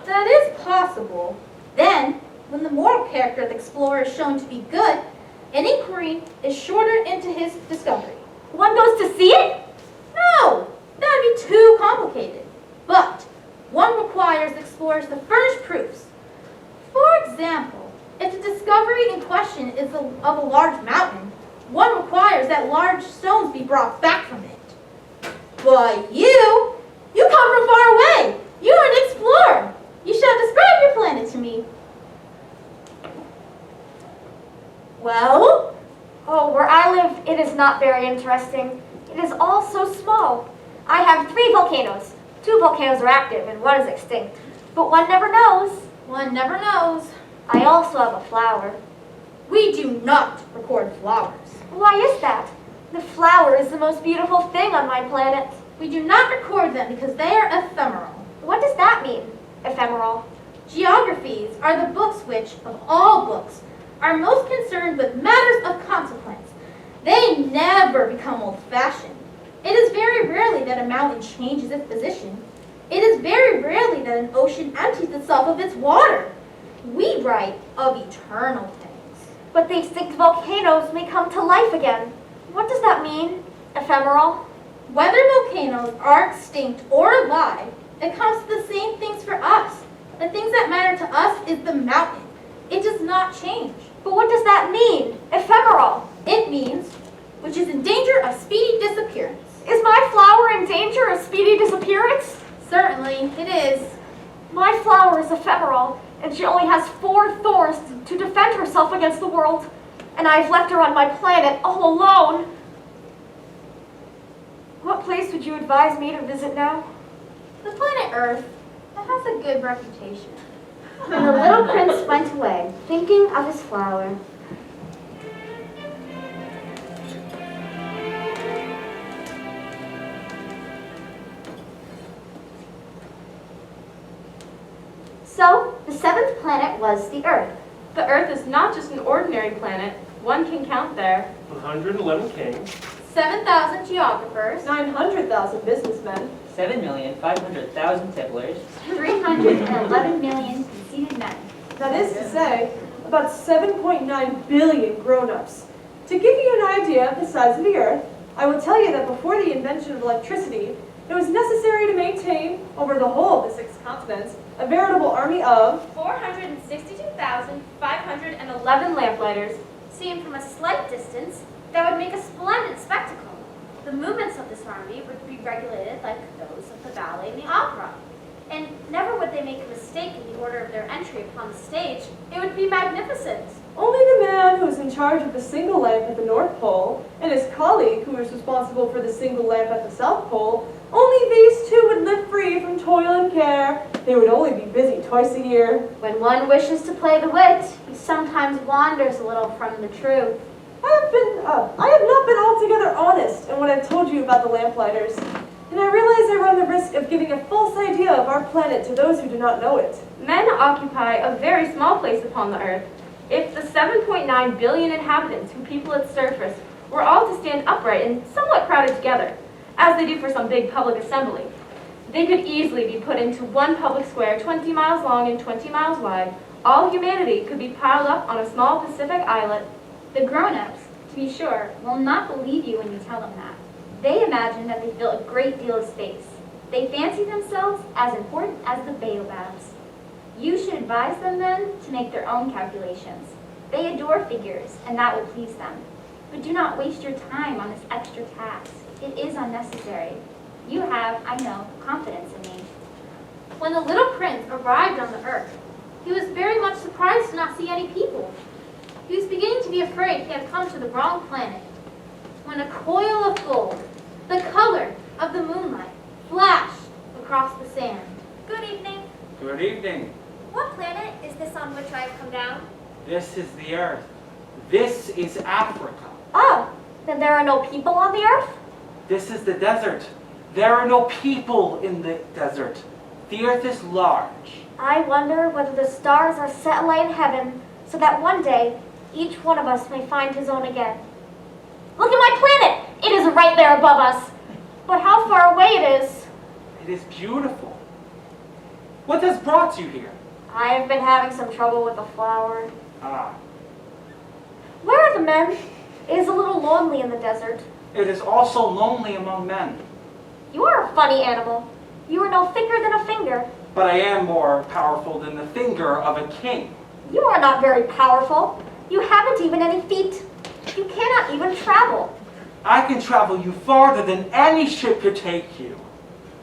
That is possible. Then, when the moral character of the explorer is shown to be good, an inquiry is shortened into his discovery. One goes to see it? No, that would be too complicated. But one requires the explorers to furnish proofs. For example, if the discovery in question is of a large mountain, one requires that large stones be brought back from it. But you come from far away. You are an explorer. You shall describe your planet to me. Well? Oh, where I live, it is not very interesting. It is all so small. I have 3 volcanoes. 2 volcanoes are active and 1 is extinct. But one never knows. One never knows. I also have a flower. We do not record flowers. Why is that? The flower is the most beautiful thing on my planet. We do not record them because they are ephemeral. What does that mean, ephemeral? Geographies are the books which, of all books, are most concerned with matters of consequence. They never become old-fashioned. It is very rarely that a mountain changes its position. It is very rarely that an ocean empties itself of its water. We write of eternal things. But the extinct volcanoes may come to life again. What does that mean, ephemeral? Whether volcanoes are extinct or alive, it comes to the same things for us. The things that matter to us is the mountain. It does not change. But what does that mean, ephemeral? It means which is in danger of speedy disappearance. Is my flower in danger of speedy disappearance? Certainly, it is. My flower is ephemeral, and she only has 4 thorns to defend herself against the world. And I've left her on my planet all alone. What place would you advise me to visit now? The planet Earth. It has a good reputation. And the little prince went away, thinking of his flower. So, the 7th planet was the Earth. The Earth is not just an ordinary planet. One can count there 111 kings, 7,000 geographers, 900,000 businessmen, 7,500,000 tipplers, 311 million conceited men. that is to say, about 7.9 billion grown-ups. To give you an idea of the size of the Earth, I will tell you that before the invention of electricity, it was necessary to maintain, over the whole of the 6 continents, a veritable army of 462,511 lamplighters, Seen from a slight distance, that would make a splendid spectacle. The movements of this army would be regulated like those of the ballet and the opera. And never would they make a mistake in the order of their entry upon the stage. It would be magnificent. Only the man who is in charge of the single lamp at the North Pole and his colleague who is responsible for the single lamp at the South Pole, only these two would live free from toil and care. They would only be busy twice a year. When one wishes to play the wit, he sometimes wanders a little from the truth. I have not been altogether honest in what I've told you about the lamplighters, and I realize I run the risk of giving a false idea of our planet to those who do not know it. Men occupy a very small place upon the earth. If the 7.9 billion inhabitants who people its surface were all to stand upright and somewhat crowded together, as they do for some big public assembly, they could easily be put into one public square 20 miles long and 20 miles wide. All humanity could be piled up on a small Pacific islet. The grown-ups, to be sure, will not believe you when you tell them that. They imagine that they fill a great deal of space. They fancy themselves as important as the baobabs. You should advise them then to make their own calculations. They adore figures, and that will please them. But do not waste your time on this extra task. It is unnecessary. You have, I know, confidence in me. When the little prince arrived on the earth, he was very much surprised to not see any people. He was beginning to be afraid he had come to the wrong planet, when a coil of gold, the color of the moonlight, flashed across the sand. Good evening. Good evening. What planet is this on which I have come down? This is the Earth. This is Africa. Oh, then there are no people on the earth? This is the desert. There are no people in the desert. The Earth is large. I wonder whether the stars are set alight in heaven so that one day each one of us may find his own again. Look at my planet! It is right there above us. But how far away it is. It is beautiful. What has brought you here? I have been having some trouble with the flower. Ah, Where are the men? It is a little lonely in the desert. it is also lonely among men. You are a funny animal. You are no thicker than a finger. But I am more powerful than the finger of a king. You are not very powerful. You haven't even any feet. You cannot even travel. I can travel you farther than any ship could take you.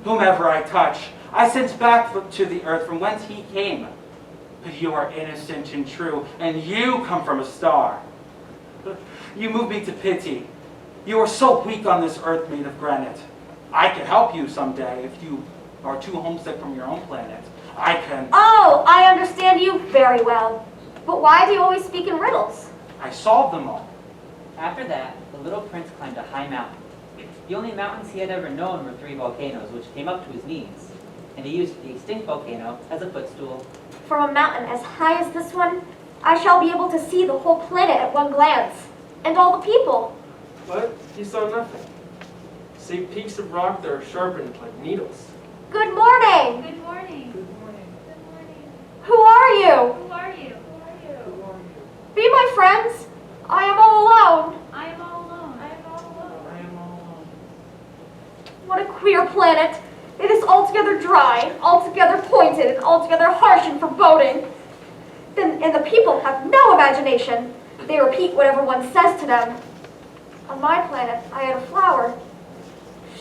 Whomever I touch, I send back to the earth from whence he came. But you are innocent and true, and you come from a star. You move me to pity. You are so weak on this earth made of granite. I can help you someday if you are too homesick from your own planet. I can... Oh, I understand you very well. But why do you always speak in riddles? I solved them all. After that, the little prince climbed a high mountain. The only mountains he had ever known were 3 volcanoes, which came up to his knees, and he used the extinct volcano as a footstool. From a mountain as high as this one, I shall be able to see the whole planet at one glance, and all the people. But he saw nothing, save peaks of rock that are sharpened like needles. Good morning. Good morning. Who are you? Who are you? Be my friends. I am all alone. I am all alone. I am all alone. I am all alone. What a queer planet. It is altogether dry, altogether pointed, and altogether harsh and foreboding. And the people have no imagination. They repeat whatever one says to them. On my planet, I had a flower.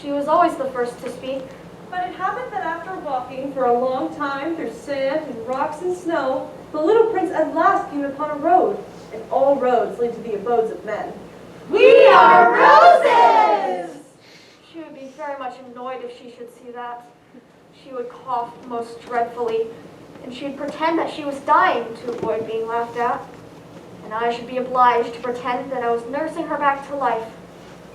She was always the first to speak. But it happened that after walking for a long time through sand and rocks and snow, the little prince at last came upon a road, and all roads lead to the abodes of men. We are roses! She would be very much annoyed if she should see that. She would cough most dreadfully, and she'd pretend that she was dying to avoid being laughed at. And I should be obliged to pretend that I was nursing her back to life.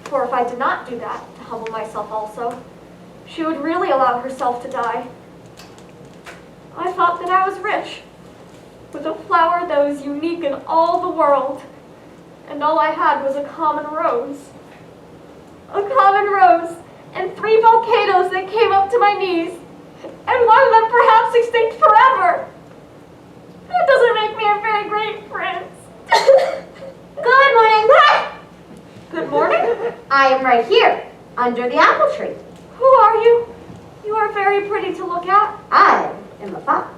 For if I did not do that, to humble myself also, she would really allow herself to die. I thought that I was rich, with a flower that was unique in all the world, and all I had was a common rose. A common rose, and 3 volcanoes that came up to my knees, and one of them perhaps extinct forever. That doesn't make me a very great prince. Good morning. Good morning. I am right here, under the apple tree. Who are you? You are very pretty to look at. I am a fox.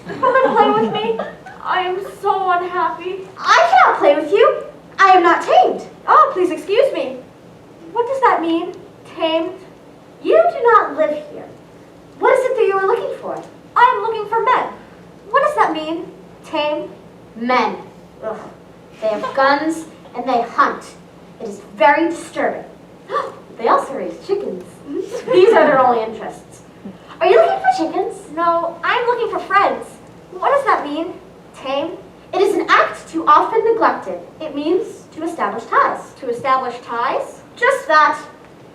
Come and play with me. I am so unhappy. I cannot play with you. I am not tamed. Oh, please excuse me. What does that mean, tamed? You do not live here. What is it that you are looking for? I am looking for men. What does that mean, tamed? Men. Ugh. They have guns and they hunt. It is very disturbing. They also raise chickens. These are their only interests. Are you looking for chickens? No, I'm looking for friends. What does that mean, tame? It is an act too often neglected. It means to establish ties. To establish ties? Just that.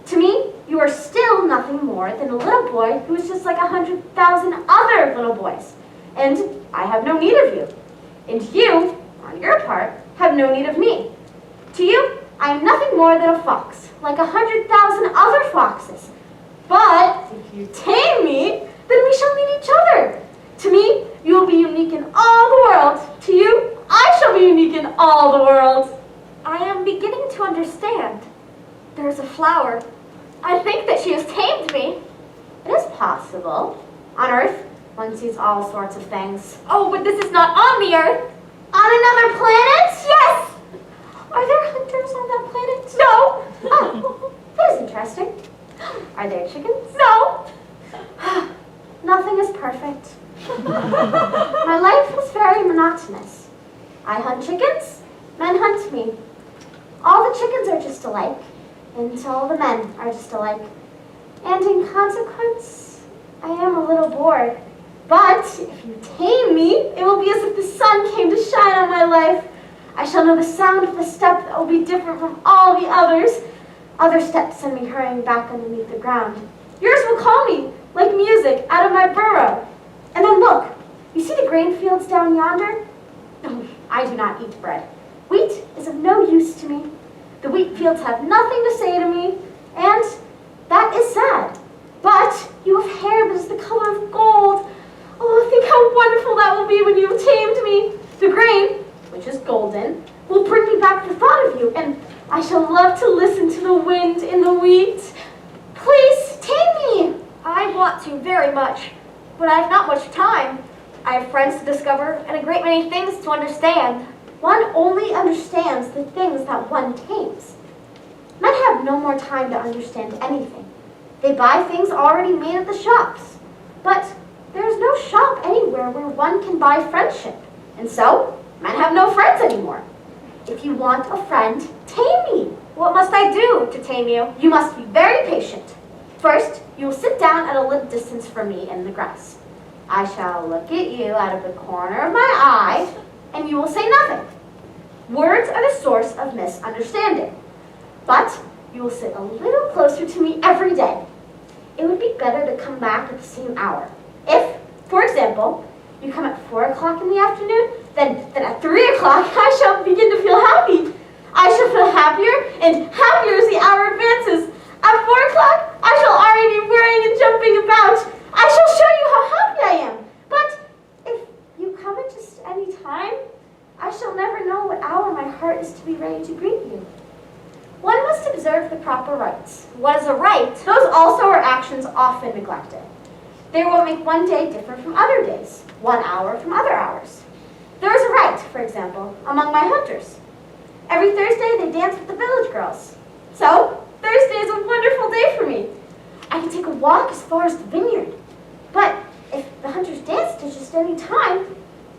To me, you are still nothing more than a little boy who is just like 100,000 other little boys. And I have no need of you. And you, on your part, have no need of me. To you, I am nothing more than a fox, like 100,000 other foxes. But if you tame me, then we shall meet each other. To me, you will be unique in all the world. To you, I shall be unique in all the world. I am beginning to understand. There is a flower. I think that she has tamed me. It is possible. On Earth, one sees all sorts of things. Oh, but this is not on the Earth. On another planet? Yes! Are there hunters on that planet? No. Oh, that is interesting. Are there chickens? No. Nothing is perfect. My life is very monotonous. I hunt chickens, men hunt me. All the chickens are just alike, and all the men are just alike. And in consequence, I am a little bored. But if you tame me, it will be as if the sun came to shine on my life. I shall know the sound of the step that will be different from all the others. Other steps send me hurrying back underneath the ground. Yours will call me, like music, out of my burrow. And then look, you see the grain fields down yonder? No, I do not eat bread. Wheat is of no use to me. The wheat fields have nothing to say to me, and that is sad. But you have hair that is the color of gold. Oh, think how wonderful that will be when you have tamed me. The grain, which is golden, will bring me back the thought of you, and I shall love to listen to the wind in the wheat. Please, tame me. I want to very much, but I have not much time. I have friends to discover and a great many things to understand. One only understands the things that one tames. Men have no more time to understand anything. They buy things already made at the shops. But there is no shop anywhere where one can buy friendship. And so, men have no friends anymore. If you want a friend, tame me. What must I do to tame you? You must be very patient. First, you will sit down at a little distance from me in the grass. I shall look at you out of the corner of my eye, and you will say nothing. Words are the source of misunderstanding. But you will sit a little closer to me every day. It would be better to come back at the same hour. If, for example, you come at 4 o'clock in the afternoon, then at 3 o'clock I shall begin to feel happy. I shall feel happier and happier as the hour advances. At 4 o'clock, I shall already be whirring and jumping about. I shall show you how happy I am. But if you come at just any time, I shall never know what hour my heart is to be ready to greet you. One must observe the proper rites. What is a rite? Those also are actions often neglected. They will make one day different from other days, 1 hour from other hours. There is a rite, for example, among my hunters. Every Thursday they dance with the village girls. So, Thursday is a wonderful day for me. I can take a walk as far as the vineyard. But if the hunters danced at just any time,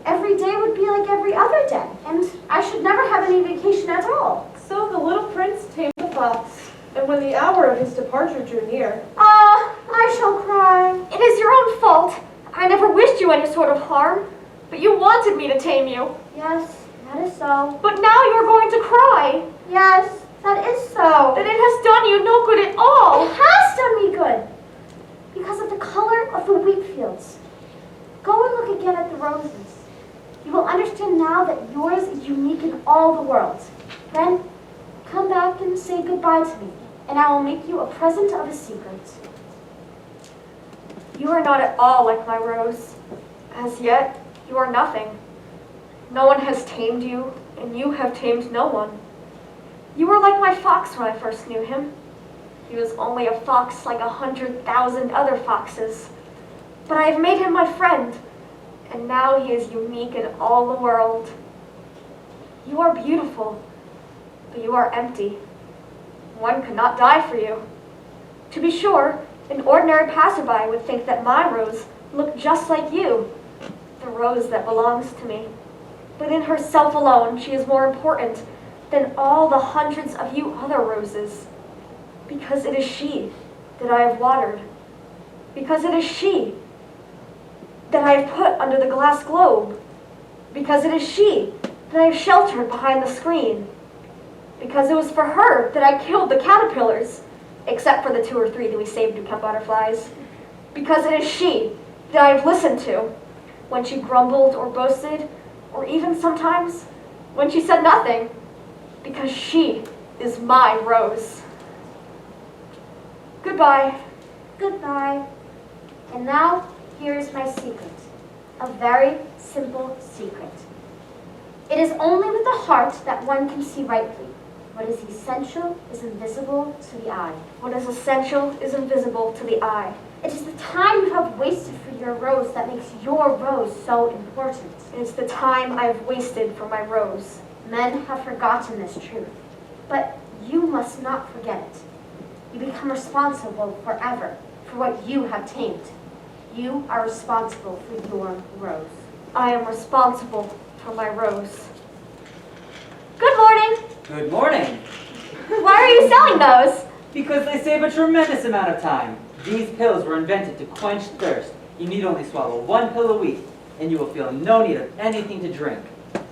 every day would be like every other day, and I should never have any vacation at all. So the little prince tamed the fox, and when the hour of his departure drew near, I shall cry. It is your own fault. I never wished you any sort of harm. but you wanted me to tame you. Yes, that is so. But now you are going to cry. Yes, that is so. Then it has done you no good at all. It has done me good. Because of the color of the wheat fields. Go and look again at the roses. You will understand now that yours is unique in all the world. Then, come back and say goodbye to me, and I will make you a present of a secret. You are not at all like my rose. As yet, you are nothing. No one has tamed you, and you have tamed no one. You were like my fox when I first knew him. He was only a fox like 100,000 other foxes. But I have made him my friend, and now he is unique in all the world. You are beautiful, but you are empty. One could not die for you. To be sure, an ordinary passerby would think that my rose looked just like you, the rose that belongs to me. But in herself alone, she is more important than all the hundreds of you other roses, because it is she that I have watered, because it is she that I have put under the glass globe, because it is she that I have sheltered behind the screen, because it was for her that I killed the caterpillars, except for the 2 or 3 that we saved to become butterflies, because it is she that I have listened to when she grumbled or boasted, or even sometimes when she said nothing, because she is my rose. Goodbye. Goodbye. And now, here is my secret. A very simple secret. It is only with the heart that one can see rightly. What is essential is invisible to the eye. What is essential is invisible to the eye. It is the time you have wasted for your rose that makes your rose so important. It is the time I have wasted for my rose. Men have forgotten this truth, but you must not forget it. You become responsible forever for what you have tamed. You are responsible for your rose. I am responsible for my rose. Good morning. Good morning. Why are you selling those? Because they save a tremendous amount of time. These pills were invented to quench thirst. You need only swallow 1 pill a week, and you will feel no need of anything to drink.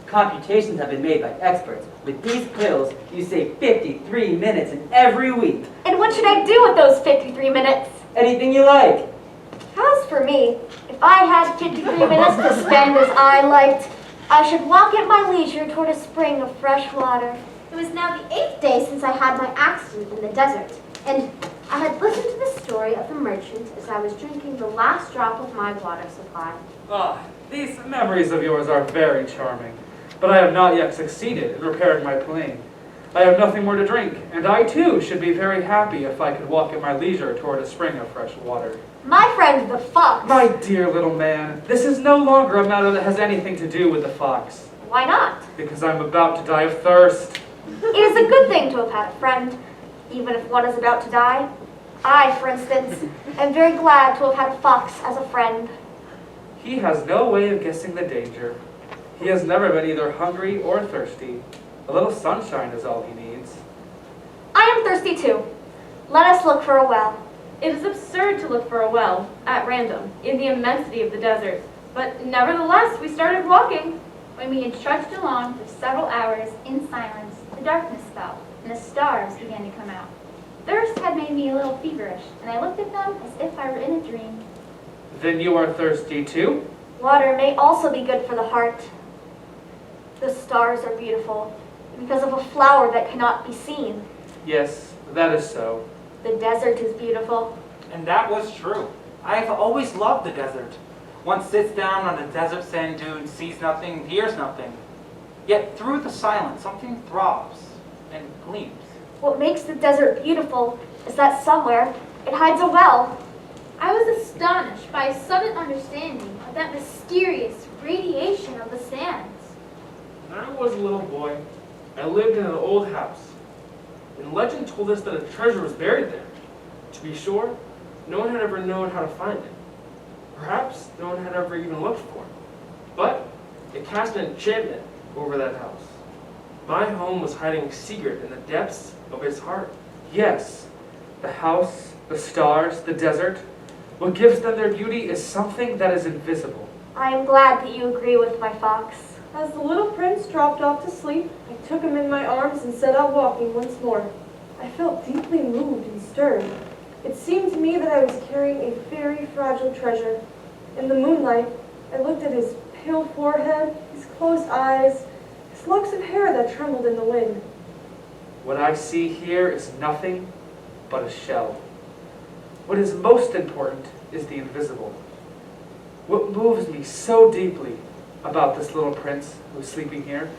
Computations have been made by experts. With these pills, you save 53 minutes in every week. And what should I do with those 53 minutes? Anything you like. As for me, if I had 53 minutes to spend as I liked, I should walk at my leisure toward a spring of fresh water. It was now the 8th day since I had my accident in the desert, and I had listened to the story of the merchant as I was drinking the last drop of my water supply. Ah, these memories of yours are very charming, but I have not yet succeeded in repairing my plane. I have nothing more to drink, and I too should be very happy if I could walk at my leisure toward a spring of fresh water. My friend the fox. My dear little man, this is no longer a matter that has anything to do with the fox. Why not? Because I'm about to die of thirst. It is a good thing to have had a friend, even if one is about to die. I, for instance, am very glad to have had a fox as a friend. He has no way of guessing the danger. He has never been either hungry or thirsty. A little sunshine is all he needs. I am thirsty too. Let us look for a well. It is absurd to look for a well, at random, in the immensity of the desert. But nevertheless, we started walking. When we had trudged along for several hours in silence, the darkness fell, and the stars began to come out. Thirst had made me a little feverish, and I looked at them as if I were in a dream. Then you are thirsty too? Water may also be good for the heart. The stars are beautiful because of a flower that cannot be seen. Yes, that is so. The desert is beautiful. And that was true. I have always loved the desert. One sits down on a desert sand dune, sees nothing, hears nothing. Yet through the silence, something throbs and gleams. What makes the desert beautiful is that somewhere it hides a well. I was astonished by a sudden understanding of that mysterious radiation of the sands. When I was a little boy, I lived in an old house. And legend told us that a treasure was buried there. To be sure, no one had ever known how to find it. Perhaps no one had ever even looked for it. But it cast an enchantment over that house. My home was hiding a secret in the depths of his heart. Yes, the house, the stars, the desert. What gives them their beauty is something that is invisible. I am glad that you agree with my fox. As the little prince dropped off to sleep, I took him in my arms and set out walking once more. I felt deeply moved and stirred. It seemed to me that I was carrying a very fragile treasure. In the moonlight, I looked at his pale forehead, his closed eyes, his locks of hair that trembled in the wind. What I see here is nothing but a shell. What is most important is the invisible. What moves me so deeply about this little prince who is sleeping here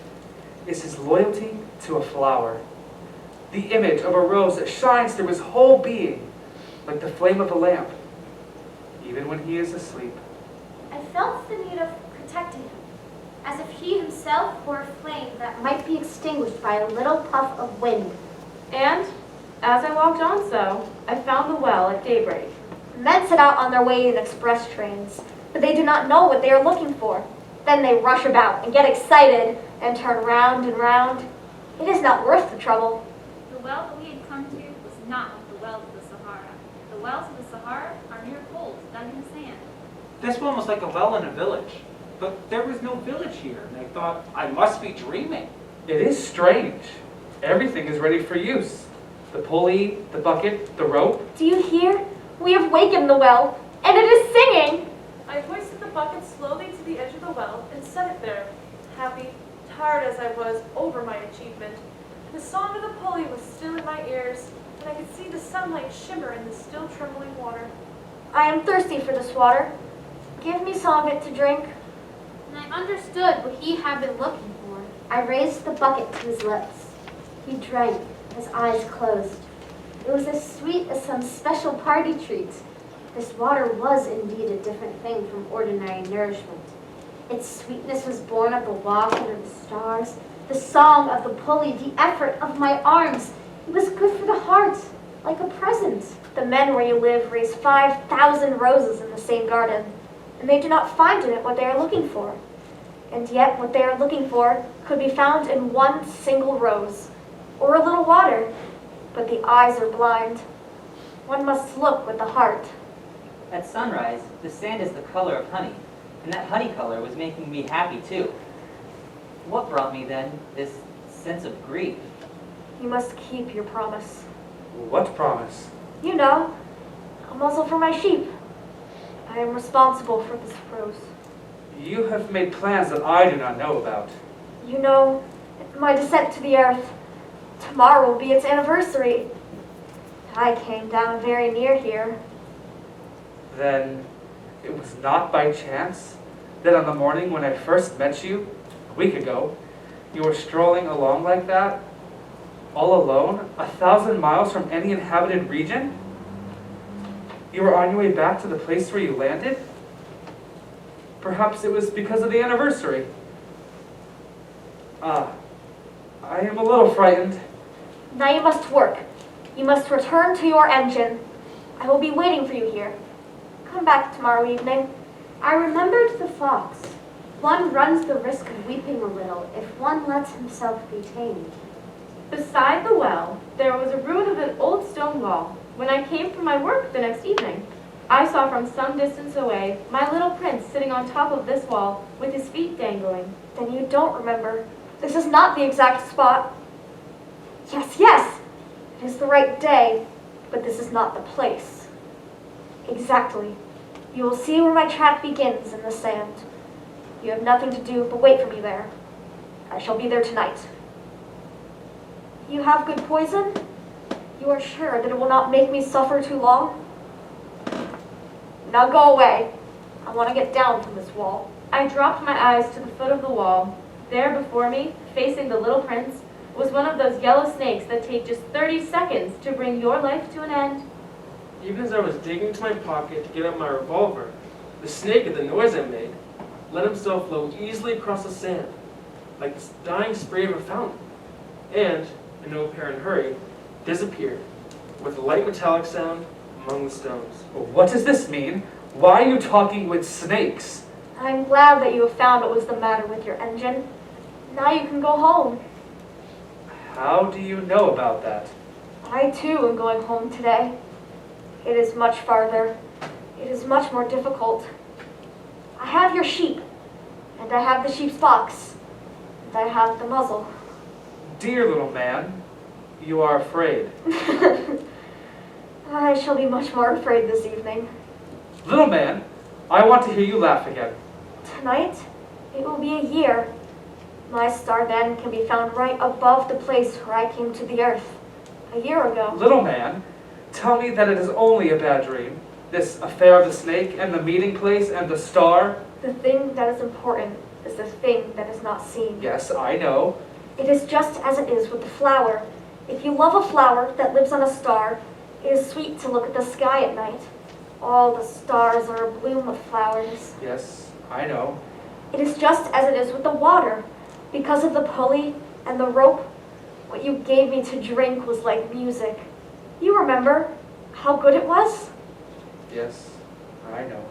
is his loyalty to a flower. The image of a rose that shines through his whole being like the flame of a lamp, even when he is asleep. I felt the need of protecting him. as if he himself were a flame that might be extinguished by a little puff of wind. And, as I walked on so, I found the well at daybreak. Men set out on their way in express trains, but they do not know what they are looking for. Then they rush about and get excited and turn round and round. It is not worth the trouble. The well that we had come to was not like the wells of the Sahara. The wells of the Sahara are mere holes dug in the sand. This one was like a well in a village, but there was no village here, and I thought I must be dreaming. It is strange. Everything is ready for use. The pulley, the bucket, the rope. Do you hear? We have wakened the well, and it is singing. I hoisted the bucket slowly to the edge of the well and set it there, happy, tired as I was over my achievement. The song of the pulley was still in my ears, and I could see the sunlight shimmer in the still trembling water. I am thirsty for this water. Give me some of it to drink. And I understood what he had been looking for. I raised the bucket to his lips. He drank, his eyes closed. It was as sweet as some special party treat. This water was indeed a different thing from ordinary nourishment. Its sweetness was born of the walk under the stars, the song of the pulley, the effort of my arms. It was good for the heart, like a present. The men where you live raise 5,000 roses in the same garden, and they do not find in it what they are looking for. And yet what they are looking for could be found in one single rose, or a little water, but the eyes are blind. One must look with the heart. At sunrise, the sand is the color of honey, and that honey color was making me happy too. What brought me then this sense of grief? You must keep your promise. What promise? You know, a muzzle for my sheep. I am responsible for this rose. You have made plans that I do not know about. You know, my descent to the earth. Tomorrow will be its anniversary. I came down very near here. Then it was not by chance that on the morning when I first met you, a week ago, you were strolling along like that, all alone, 1,000 miles from any inhabited region? You were on your way back to the place where you landed? Perhaps it was because of the anniversary. I am a little frightened. Now you must work. You must return to your engine. I will be waiting for you here. Come back tomorrow evening. I remembered the fox. One runs the risk of weeping a little if one lets himself be tamed. Beside the well, there was a ruin of an old stone wall. When I came from my work the next evening, I saw from some distance away my little prince sitting on top of this wall with his feet dangling. Then you don't remember. This is not the exact spot. Yes, it is the right day, but this is not the place. Exactly. You will see where my track begins in the sand. You have nothing to do but wait for me there. I shall be there tonight. You have good poison? You are sure that it will not make me suffer too long? Now go away. I want to get down from this wall. I dropped my eyes to the foot of the wall. There before me, facing the little prince, was one of those yellow snakes that take just 30 seconds to bring your life to an end. Even as I was digging into my pocket to get out my revolver, the snake, at the noise I made, let himself flow easily across the sand, like the dying spray of a fountain, and, in no apparent hurry, disappeared, with a light metallic sound among the stones. What does this mean? Why are you talking with snakes? I'm glad that you have found what was the matter with your engine. Now you can go home. How do you know about that? I too am going home today. It is much farther. It is much more difficult. I have your sheep, and I have the sheep's box, and I have the muzzle. Dear little man, you are afraid. I shall be much more afraid this evening. Little man, I want to hear you laugh again. Tonight, it will be a year. My star then can be found right above the place where I came to the earth a year ago. Little man, tell me that it is only a bad dream. This affair of the snake and the meeting place and the star. The thing that is important is the thing that is not seen. Yes, I know. It is just as it is with the flower. If you love a flower that lives on a star, it is sweet to look at the sky at night. All the stars are abloom with flowers. Yes, I know. It is just as it is with the water. Because of the pulley and the rope, what you gave me to drink was like music. You remember how good it was? Yes, I know.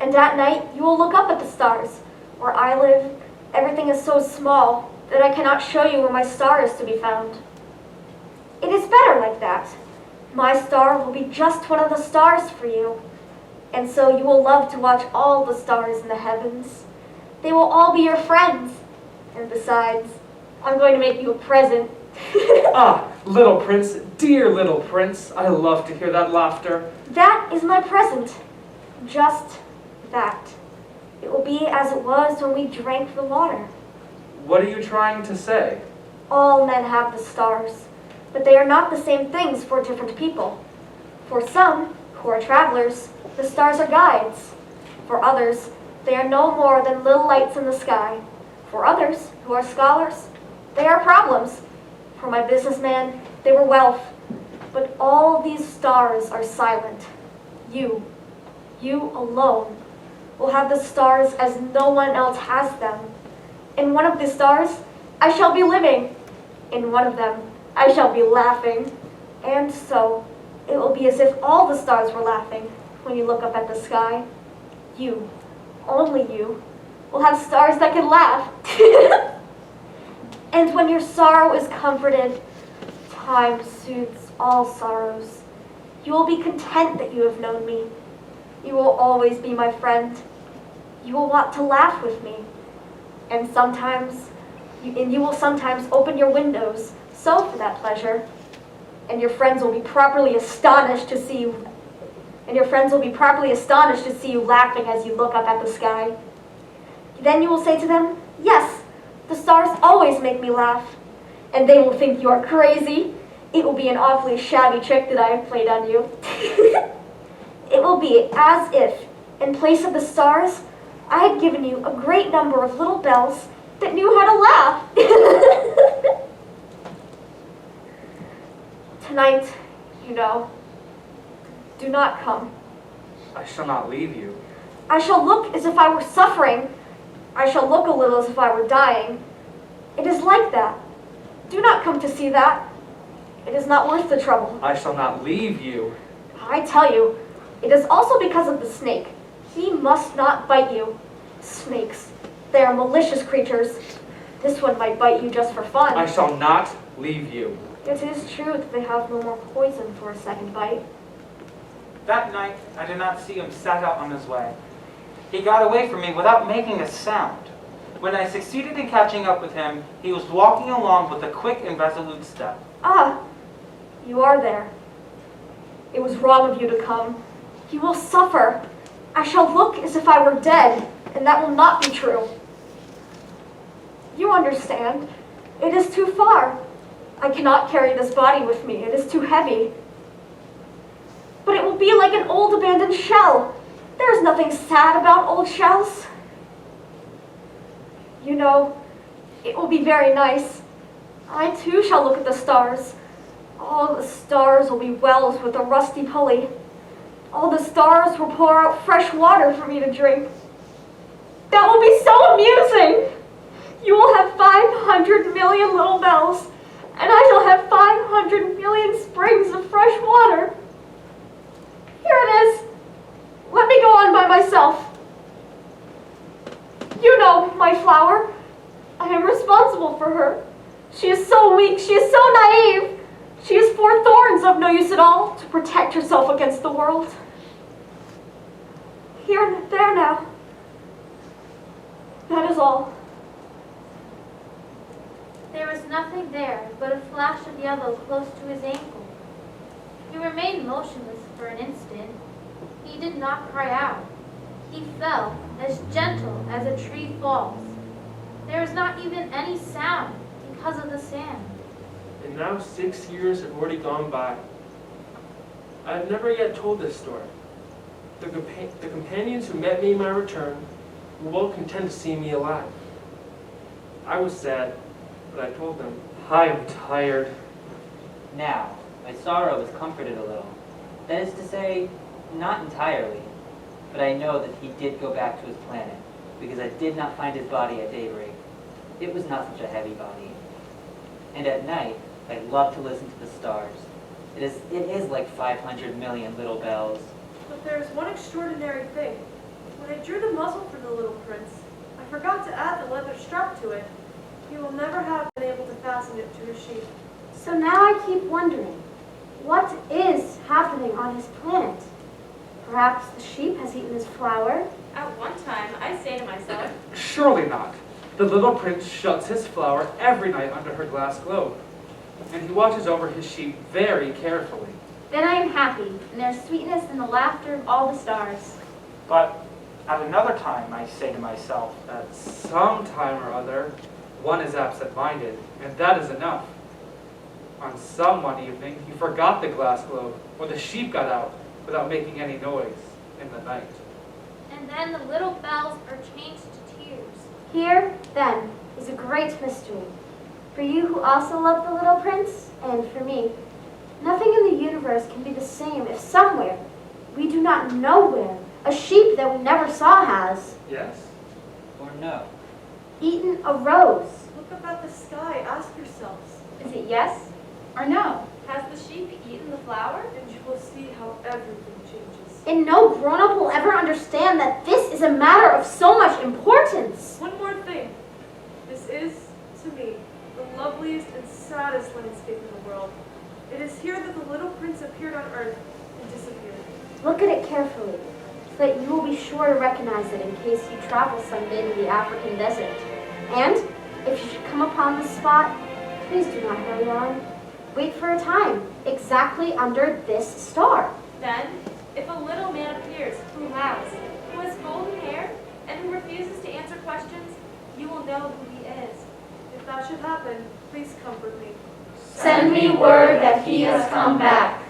And at night, you will look up at the stars. Where I live, everything is so small that I cannot show you where my star is to be found. It is better like that. My star will be just one of the stars for you. And so you will love to watch all the stars in the heavens. They will all be your friends. And besides, I'm going to make you a present. Ah, little prince, dear little prince, I love to hear that laughter. That is my present. Just that. It will be as it was when we drank the water. What are you trying to say? All men have the stars, but they are not the same things for different people. For some, who are travelers, the stars are guides. For others, they are no more than little lights in the sky. For others, who are scholars, they are problems. For my businessman, they were wealth. But all these stars are silent. You alone, will have the stars as no one else has them. In one of the stars, I shall be living. In one of them, I shall be laughing. And so, it will be as if all the stars were laughing when you look up at the sky. You, only you, will have stars that can laugh. And when your sorrow is comforted, time soothes all sorrows. You will be content that you have known me. You will always be my friend. You will want to laugh with me. And you will sometimes open your windows, so for that pleasure. And your friends will be properly astonished to see you. And your friends will be properly astonished to see you laughing as you look up at the sky. Then you will say to them, yes, the stars always make me laugh. And they will think you are crazy. It will be an awfully shabby trick that I have played on you. It will be as if, in place of the stars, I had given you a great number of little bells that knew how to laugh. Tonight, do not come. I shall not leave you. I shall look as if I were suffering. I shall look a little as if I were dying. It is like that. Do not come to see that. It is not worth the trouble. I shall not leave you. I tell you, it is also because of the snake. He must not bite you. Snakes, they are malicious creatures. This one might bite you just for fun. I shall not leave you. It is true that they have no more poison for a second bite. That night, I did not see him set out on his way. He got away from me without making a sound. When I succeeded in catching up with him, he was walking along with a quick and resolute step. Ah, you are there. It was wrong of you to come. You will suffer. I shall look as if I were dead, and that will not be true. You understand. It is too far. I cannot carry this body with me. It is too heavy. But it will be like an old abandoned shell. There is nothing sad about old shells. It will be very nice. I too shall look at the stars. All the stars will be wells with a rusty pulley. All the stars will pour out fresh water for me to drink. That will be so amusing! You will have 500 million little bells, and I shall have 500 million springs of fresh water. Here it is. Let me go on by myself. You know my flower. I am responsible for her. She is so weak. She is so naive. She has 4 thorns of no use at all to protect herself against the world. Here and there now. That is all. There was nothing there but a flash of yellow close to his ankle. He remained motionless for an instant. He did not cry out. He fell as gentle as a tree falls. There was not even any sound because of the sand. And now 6 years have already gone by. I have never yet told this story. The companions who met me in my return were well content to see me alive. I was sad, but I told them, I am tired. Now, my sorrow is comforted a little. That is to say, not entirely, but I know that he did go back to his planet. because I did not find his body at daybreak. It was not such a heavy body. And at night, I love to listen to the stars. It is like 500 million little bells. But there's one extraordinary thing. When I drew the muzzle for the little prince, I forgot to add the leather strap to it. He will never have been able to fasten it to his sheep. So now I keep wondering, what is happening on his planet? Perhaps the sheep has eaten his flour? At one time, I say to myself, Surely not. The little prince shuts his flower every night under her glass globe, and he watches over his sheep very carefully. Then I am happy, and there's sweetness in the laughter of all the stars. But at another time, I say to myself, at some time or other, one is absent-minded, and that is enough. On some one evening, he forgot the glass globe, or the sheep got out without making any noise in the night. And then the little bells are changed to tears. Here, then, is a great mystery. For you who also love the little prince, and for me, nothing in the universe can be the same if somewhere, we do not know where, a sheep that we never saw has Yes? Or no? eaten a rose. Look up at the sky. Ask yourselves. is it yes or no? Has the sheep eaten the flower? And you will see how everything changes. And no grown-up will ever understand that this is a matter of so much importance. One more thing. This is, to me, the loveliest and saddest landscape in the world. It is here that the little prince appeared on earth and disappeared. Look at it carefully, so that you will be sure to recognize it in case you travel someday to the African desert. And if you should come upon the spot, please do not hurry on. Wait for a time, exactly under this star. Then, if a little man appears who has golden hair, and who refuses to answer questions, you will know who he is. If that should happen, please comfort me. Send me word that he has come back.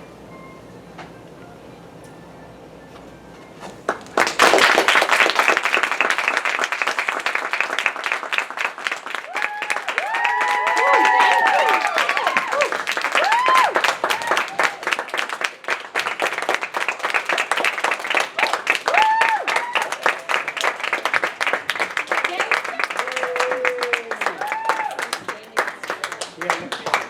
Yeah.